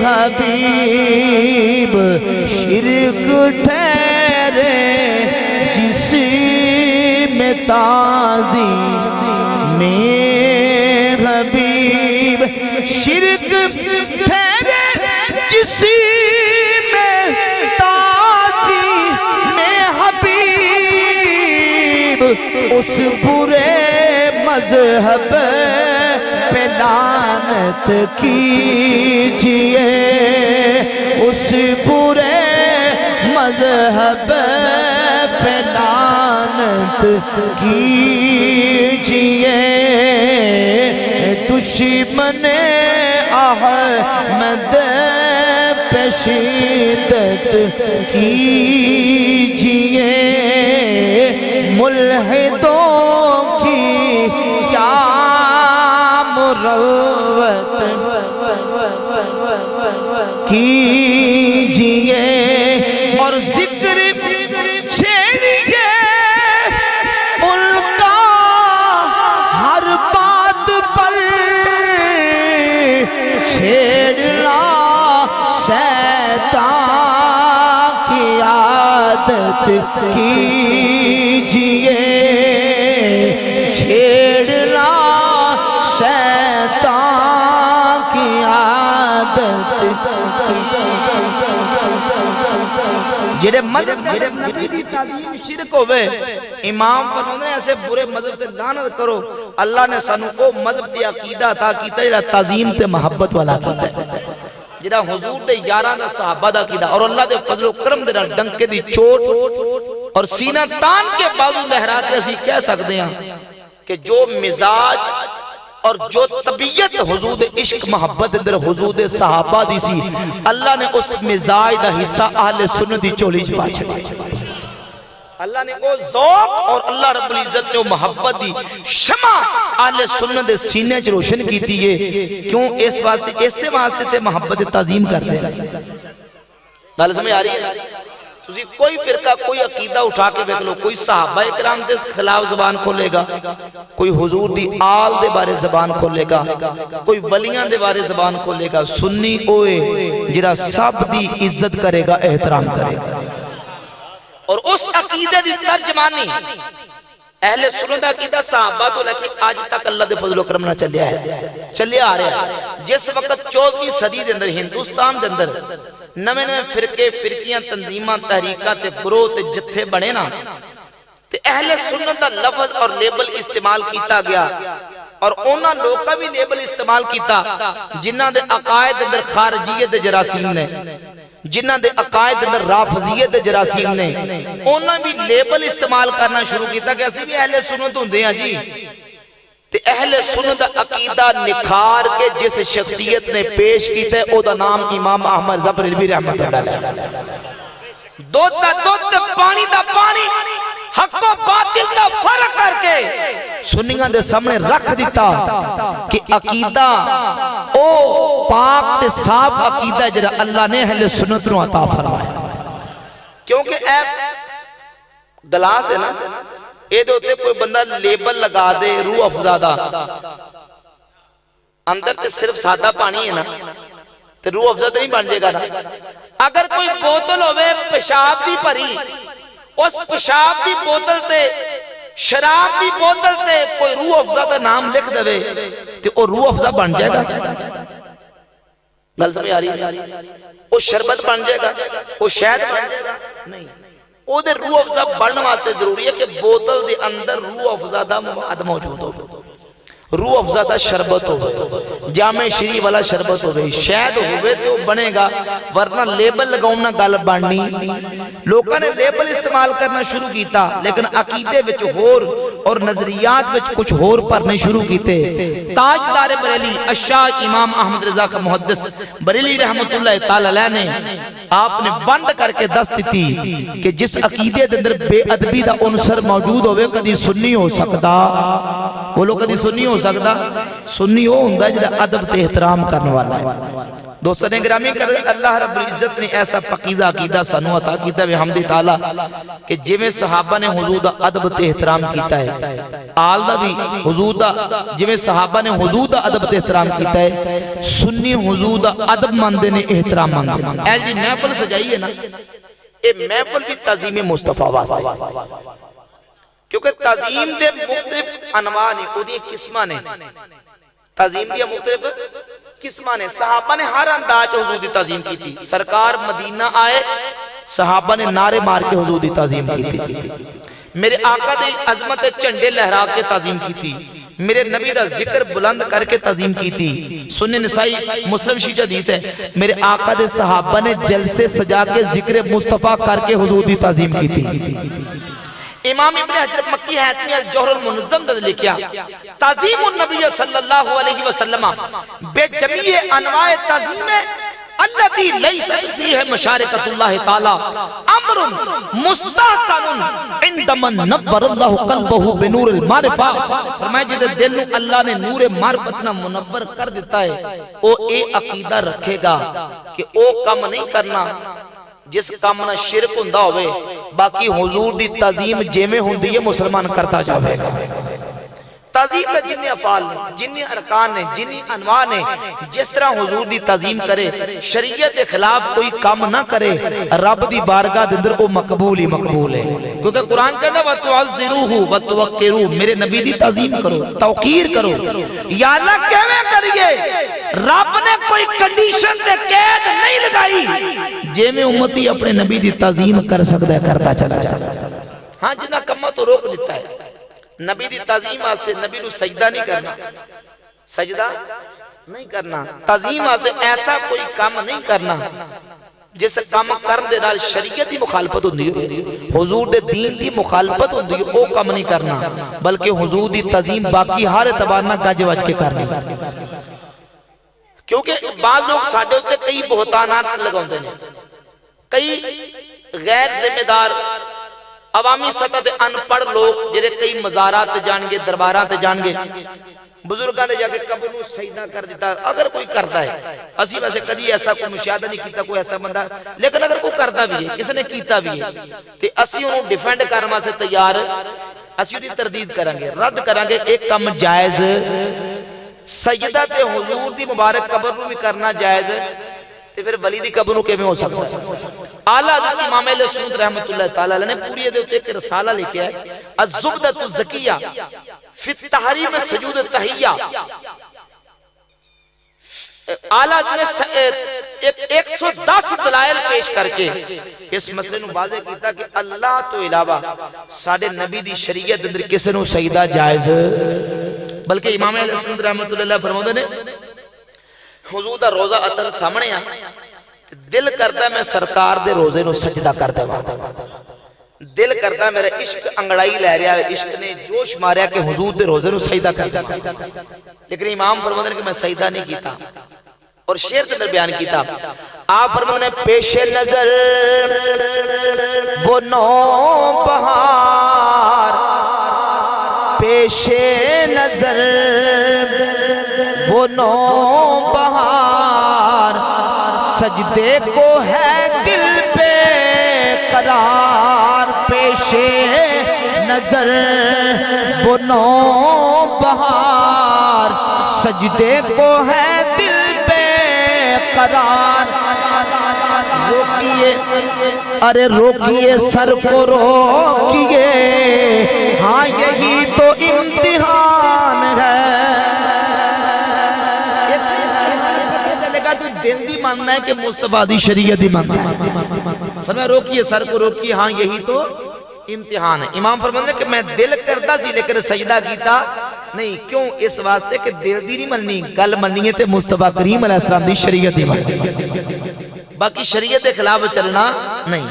حبیب، شرک ٹھہرے جس میں تعظیم حبیب، شرک ٹھہرے جس میں تعظیم حبیب، اس برے مذہب پہ لعنت کیجئے، اس برے مذہب پہ لعنت کیجئے، دشمن احمد پہ شدت کیجئے، ملحدوں کی کیا مروت کیجئے، اور ذکر چھیڑیے ان کا ہر بات پر، چھیڑنا شیطان کی عادت کیجئے، چھیڑنا شیطان کی عادت جڑے مذہب نبی دی تعظیم شرک ہوئے. امام فرماندے نے ایسے برے مذہب تے لعنت کرو. اللہ نے سانو او مذہب تے عقیدہ عطا کیتا جڑا تعظیم تے محبت والا عقیدہ ہے، جڑا حضور دے یاراں دا صحابہ دا عقیدہ، اور اللہ دے فضل و کرم دے نال ڈنکے دی چوٹ اور سینہ تان کے بازو لہرا کے اسی کہہ سکتے ہیں کہ جو مزاج اور جو طبیعت حضور عشق محبت اندر حضور صحابہ دی سی، اللہ نے اس مزاج دا حصہ اہل سنت دی چولی چ پا چھڈیا. اللہ نے وہ ذوق اور اللہ رب العزت نے وہ محبت دی شمع اہل سنت دے سینے چ روشن کیتی ہے. کیوں؟ اس واسطے اسے واسطے تے محبت تعظیم کرتے ہیں. گل سمجھ آ رہی ہے؟ تسی کوئی فرقہ کوئی عقیدہ اٹھا کے دیکھ لو، کوئی صحابہ اکرام دے خلاف زبان کھولے گا، کوئی حضور دی آل دے بارے زبان کھولے گا، کوئی ولیاں دے بارے زبان کھولے گا. سنی اوے جرا سب دی عزت کرے گا، احترام کرے گا، اور اس عقیدہ دی ترجمانی اہل سنت عقیدہ صحابہ تو لے کے آج تک اللہ دے فضل و کرم نہ چلیا ہے، چلیا آ رہا ہے. جس وقت 14ویں صدی دے اندر ہندوستان دے اندر نویں نویں فرقے فرقیاں تنظیماں تحریکاں تے گروہ تے جتھے بنے نا، تے اہل سنت دا لفظ اور لیبل استعمال کیتا گیا، اور اونا لوگا بھی لیبل استعمال کیتا جنہ دے عقائد اندر خارجیت دے جراثیم نے، جنہ دے عقائد اندر رافضیت دے جراثیم نے، اونا بھی لیبل استعمال کرنا شروع کیتا کہ اسی بھی اہل سنت ہوندے ہیں جی. تے اہل سنت عقیدہ نکھار کے جس شخصیت نے پیش کیتا ہے او دا نام امام احمد رضا بریلوی رحمت اللہ علیہ. دودھ دا دودھ، پانی دا پانی، حق و باطل دا فرق کر کے سنیاں دے سامنے رکھ دیتا کہ عقیدہ او پاک تے صاف عقیدہ جڑا اللہ نے اہل سنت نو عطا فرمایا. کیونکہ اے گلاس ہے نا، اے دے ہوتے کوئی بندہ لیبل لگا دے روح افزا دا، اندر تے صرف سادہ پانی ہے نا، تے روح افزا تے نہیں بن جائے گا نا. اگر کوئی بوتل ہوئے پیشاب دی پری، اس پیشاب دی بوتل تے شراب دی بوتل تے کوئی روح افزا دا نام لکھ دے تے او روح افزا بن جائے گا. گل سمجھ آ رہی ہے؟ او شربت بن جائے گا، او شہد بن جائے گا؟ نہیں. او دے روح افزا بننے واسطے ضروری ہے کہ بوتل دے اندر روح افزا دا مواد موجود ہو، روح افزا دا شربت ہوئے، جامع شری والا شربت ہوئے، شہد ہوئے تو بنے گا. ورنہ لیبل لگاؤنا گل بننی. لوگوں نے لیبل استعمال کرنا شروع کیتا، لیکن عقیدے وچ ہور اور نظریات وچ کچھ ہور پرنے شروع کیتے. تاجدار بریلی اشاہ امام احمد رضا کا محدث بریلی رحمت اللہ تعالی علیہ نے آپ نے بند کر کے دست دیتی کہ جس عقیدے اندر بے ادبی دا عنصر موجود ہوئے کدی سنی ہو سکتا، وہ لوگ کدی سنی ہو سکتا سنی وہ ہوندا ہے جڑا ادب تے احترام کرنے والا ہے دوستاں گرامی کر اللہ رب العزت نے ایسا پاکیزہ عقیدہ سانو عطا کیتا ہے بحمد تعالی کہ جویں صحابہ نے حضور دا ادب تے احترام کیتا ہے آل دا بھی حضور دا جویں صحابہ نے حضور دا ادب تے احترام کیتا ہے سنی حضور دا ادب ماندے نے احترام ماندے نے ایل جی محفل سجائی ہے نا اے محفل بھی تعظیم مصطفیٰ واسطے کیونکہ تعظیم دے مختلف انواع نے او دی قسماں نے تعظیم دی مختلف قسماں نے صحابہ نے ہر انداز حضور دی تعظیم کی تھی سرکار مدینہ آئے صحابہ نے نعرے مار کے حضور دی تعظیم کی تھی میرے آقا دی عظمت جھنڈے لہرا کے تعظیم کی تھی میرے نبی دا ذکر بلند کر کے تعظیم کی تھی سنن نسائی مسلم شیعہ حدیث ہے میرے آقا دے صحابہ نے جلسے سجا کے ذکر مصطفیٰ کر کے حضور دی تعظیم کی تھی امام ابن حجر مکی حیاتمی الجوہر المنظم دے لکھیا تعظیم النبی صلی اللہ علیہ وسلم بے جمیع انواع تعظیم الذي ليس فيه مشاركة الله تعالى امر مستحسن عندما نور الله قلبه بنور المعرفة فرمایا جدے دل نو اللہ نے نور معرفت نہ منور کر دیتا ہے او اے عقیدہ رکھے گا کہ او کم نہیں کرنا جس کام نہ شرک ہوندا ہوئے باقی حضور دی تعظیم جیویں ہوندی ہے مسلمان کرتا جاوے گا تعظیم کا جنی افعال نے جنی ارکان نے جنی انواع نے جس طرح حضور دی تعظیم کرے شریعت کے خلاف کوئی کام نہ کرے رب دی بارگاہ دے اندر وہ مقبول ہی مقبول ہے کیونکہ قرآن کہتا ہے وَتُعَذِّرُوهُ وَتُوَقِّرُوهُ میرے نبی دی تعظیم کرو توقیر کرو یا اللہ کیویں کریے رب نے کوئی کنڈیشن تے قید نہیں لگائی جے میں امتی اپنے نبی دی تعظیم کر سکتا ہے کرتا چلا جائے ہاں جنہ کمہ تو روک دیتا ہے نبی دی تعظیم آسے نبی نو سجدہ نہیں کرنا سجدہ نہیں کرنا تعظیم آسے ایسا کوئی کام نہیں کرنا جس کام کرن دے نال شریعت دی مخالفت ہوندی ہے حضور دے دین دی مخالفت ہوندی ہے وہ کام نہیں کرنا بلکہ حضور دی تعظیم باقی ہر اعتبار نہ گج وج کے کرنی کیونکہ بعض لوگ ساڈے ہوتے کئی بہتانات لگاؤندے نے کئی غیر ذمہ دار عوامی سطح تے ان پڑھ لوگ جڑے کئی مزارات تے جان گے درباراں تے جان گے بزرگاں نے جا کے قبر نو سجدہ کر دیتا اگر کوئی کرتا ہے اسی ویسے کدی ایسا کوئی مشاہدہ نہیں کیتا کوئی ایسا بندہ لیکن اگر کوئی کرتا بھی ہے کس نے کیتا بھی ہے تے اسی انہوں ڈیفینڈ کرنے واسطے تیار اسی انہی تردید کریں گے رد کریں گے ایک کم جائز سجدہ تے حضور دی مبارک قبر نو بھی کرنا جائز تے پھر ولی دی قبر نو کیویں ہو سکتا ہے اعلیٰ حضرت امام اہل سنت رحمۃ اللہ تعالی علیہ نے پوری دے اوتے ایک رسالہ لکھیا ہے الزبدۃ الزکیہ فی التحریم سجود التحیہ اعلیٰ نے 110 دلائل پیش کر کے اس مسئلے نو واضح کیتا کہ اللہ تو علاوہ ساڈے نبی دی شریعت اندر کسے نو سجدہ جائز بلکہ امام اہل سنت رحمۃ اللہ فرماتے نے حضور دا روزہ عطر سامنے آ دل کرتا ہے میں سرکار دے روزے نو سجدہ کر دے دل کرتا ہے میرا عشق انگڑائی لے رہا ہے عشق نے جوش ماریا کہ حضور دے روزے نو سجدہ کر دے لیکن امام فرماتے ہیں کہ میں سجدہ نہیں کیتا اور شعر کے اندر بیان کیتا آپ فرماتے ہیں پیش نظر وہ نو بہار پیش نظر وہ نو بہار سجدے کو ہے دل پہ قرار پیش نظر وہ نو بہار سجدے کو ہے دل پہ قرار روکیے ارے روکیے سر کو روکیے ہاں یہی تو امتحان ہے دین دی ماننا ہے کہ مصطفیٰ دی شریعت دی ماننا ہے فرمایا روکیے سر کو روکیے ہاں یہی تو امتحان ہے امام فرماتے ہیں کہ میں دل کرتا سی لیکن سجدہ کیتا نہیں کیوں اس واسطے کہ دل دی نہیں مننی گل مننی ہے تے مصطفیٰ کریم علیہ السلام دی شریعت دی ماننی باقی شریعت کے خلاف چلنا نہیں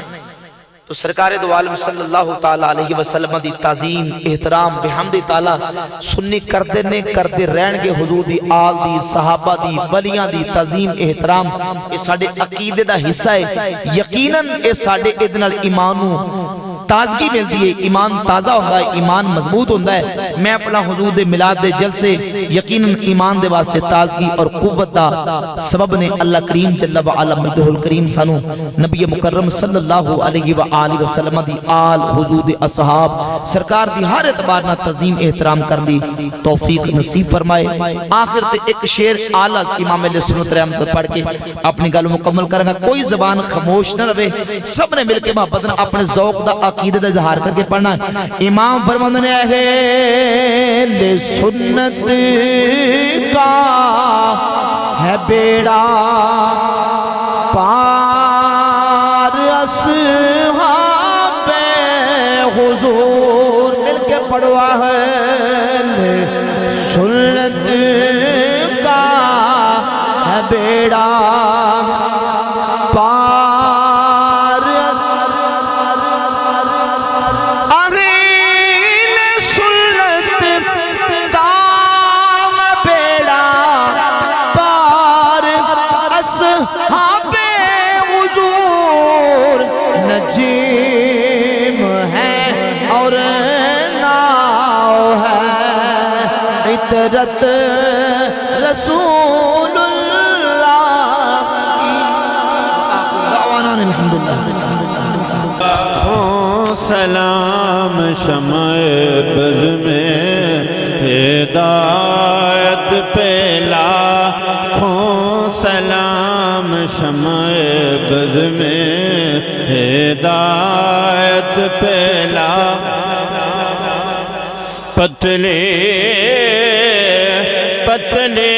تو سرکار دو عالم صلی اللہ تعالیٰ علیہ وسلم دی تعظیم احترام بحمد تعالیٰ سنی کردے نے کردے رہن گے حضور دی آل دی صحابہ دی ولیاں دی تعظیم احترام یہ ساڑھے عقیدے دا حصہ ہے یقیناً یہ ساڑھے ادنال ایمانو تازگی ملتی ہے، ایمان تازہ ہوتا ہے، ایمان مضبوط ہوتا ہے۔ میں اپنا حضور دے میلاد دے جلسے یقیناً ایمان دے واسطے تازگی اور قوت دا سبب نے اللہ کریم جل وعلا مجدہ الکریم سانو نبی مکرم صلی اللہ علیہ وآلہ وسلم دی آل حضور دے اصحاب سرکار دی ہر اعتبار نہ تعظیم احترام کر دی توفیق نصیب فرمائے۔ آخر تے ایک شعر اعلیٰ امام علیہ سنت رحمت پڑھ کے اپنی گل مکمل کریں گا۔ کوئی زبان خاموش نہ رہے، سب نے مل کے محبت نہ اپنے ذوق دا عقیدہ دا اظہار کر کے پڑھنا ہے۔ امام فرماندے نے اہل سنت کا ہے بیڑا پار اصحاب حضور، مل کے پڑھوا ہے سنت کا ہے بیڑا پار اہل سنت کا بیڑا پار اصحاب حضور نجیم ہے اور ناؤ ہے عطرت رسول اللہ کی۔ دعوانا الحمدللہ۔ سلام شمع بز میں ہدایت پہلا سلام شمع بز میں ہدایت پہلا پتلے پتلے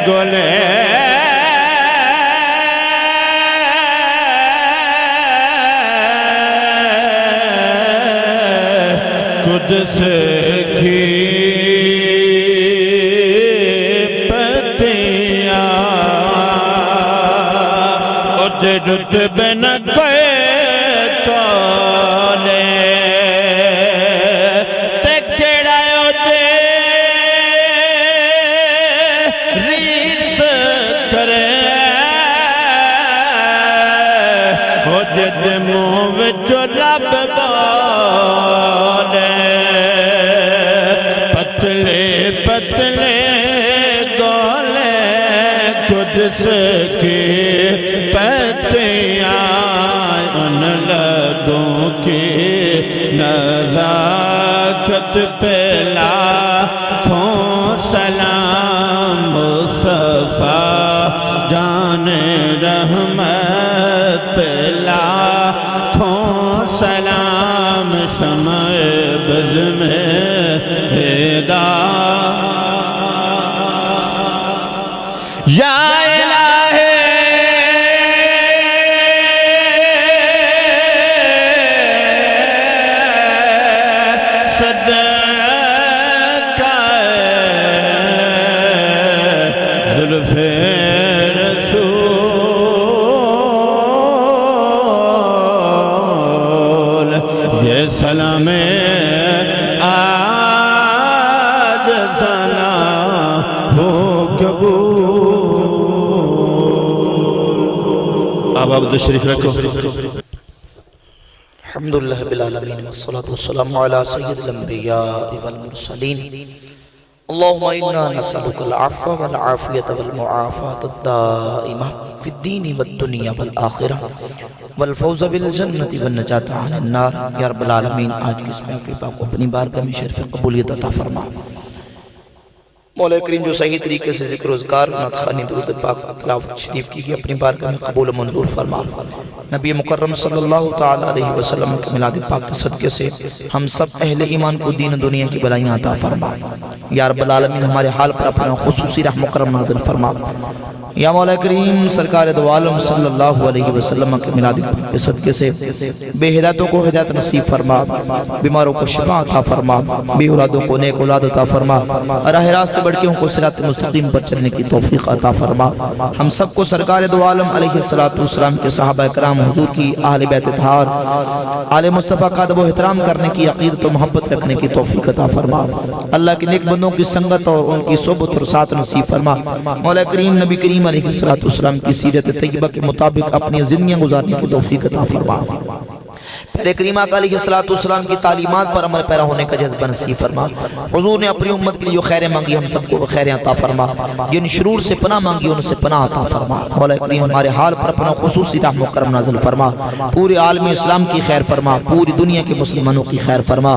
گلے قدس کی پتیاں رتبے نہ کوئی تولے تے کیڑا دے ریس کرے او جد منہ وچ رب بولے پتلے پتلے گولے قدس کی پتیاں ان لبوں کی نزاکت پہ لاکھوں سلام مصطفیٰ جان رحمت پہ لاکھوں سلام شمع بز میں ہدایت یا سلام آج سلام ہو قبول۔ اب عبد الشریف رکھو۔ الحمدللہ رب العالمین والصلاة والسلام علی سید الانبیاء والمرسلین۔ اللہم انا نسألک العفو والعافیت والمعافات الدائمہ فی الدین والدنیا والآخرہ والفوز بالجنت والنجات عن النار۔ یا رب العالمین آج کی اس محفل پاک کو اپنی بارگاہ میں شرف قبولیت عطا فرما۔ مولا کریم جو صحیح طریقے سے ذکر و اذکار نعت خوانی درود پاک تلاوت شریف کی اپنی بارگاہ میں قبول و منظور فرما۔ نبی مکرم صلی اللہ تعالی علیہ وسلم کے میلاد پاک کے صدقے سے ہم سب اہل ایمان کو دین دنیا کی بلائیاں عطا فرما۔ یا رب العالمین ہمارے حال پر اپنا خصوصی رحم و کرم نازل فرما۔ یا مولا کریم سرکار دو عالم صلی اللہ علیہ وسلم کے میلاد پاک کے صدقے سے بے ہدایتوں کو ہدایت نصیب فرما، بیماروں کو شفا عطا فرما، بے اولادوں کو نیک اولاد عطا فرما، راہ راست سے لڑکیوں کو صراط مستقیم پر چلنے کی توفیق عطا فرما. ہم سب کو سرکار دو عالم علیہ السلام کے صحابہ کرام حضور کی اہل بیت اطہار آل مصطفیٰ کا ادب و احترام کرنے کی عقیدت و محبت رکھنے کی توفیق عطا فرما. اللہ کے نیک بندوں کی سنگت اور ان کی صحبت اور ساتھ نصیب فرما. مولا کریم نبی کریم علیہ السلام کی سیرت طیبہ کے مطابق اپنی زندگیاں گزارنے کی توفیق عطا فرما. پیارے کریم آقا علیہ السلام کی تعلیمات پر عمل پیرا ہونے کا جذبہ نصیب فرما. حضور نے اپنی امت کے لیے جو خیریں مانگی ہم سب کو خیریں عطا فرما. جن شرور سے پناہ مانگی ان سے پناہ عطا فرما. مولا کریم ہمارے حال پر اپنا خصوصی رحم و کرم نازل فرما. پورے عالم اسلام کی خیر فرما. پوری دنیا کے مسلمانوں کی خیر فرما.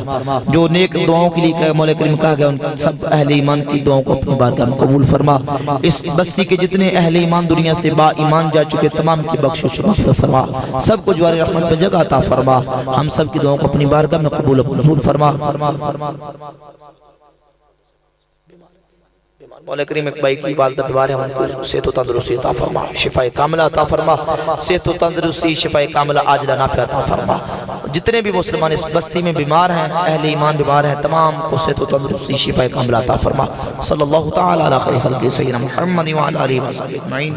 جو نیک دعاؤں کے لیے مولا کریم کہا گیا ان سب اہل ایمان کی دعاؤں کو اپنی بارگاہ میں قبول فرما. اس بستی کے جتنے اہل ایمان دنیا سے با ایمان جا چکے تمام کی بخشش و مغفرت فرما. سب کو جوار رحمت میں جگہ عطا فرما. ہم سب کی دعاؤں کو اپنی بارگاہ میں قبول و منظور فرما. مولا کریم ایک بھائی کی والدہ بیمار ہے ان کو صحت و تندرستی عطا فرما. شفا کاملہ عطا فرما. صحت و تندرستی شفا کاملہ عاجلہ نافعہ عطا فرما. جتنے بھی مسلمان اس بستی میں بیمار ہیں اہل ایمان بیمار ہیں تمام کو صحت و تندرستی شفا کاملہ عطا فرما. صلی اللہ تعالی علی خیر خلق سیدنا محمد وعلی آلہ وصحبہ اجمعین.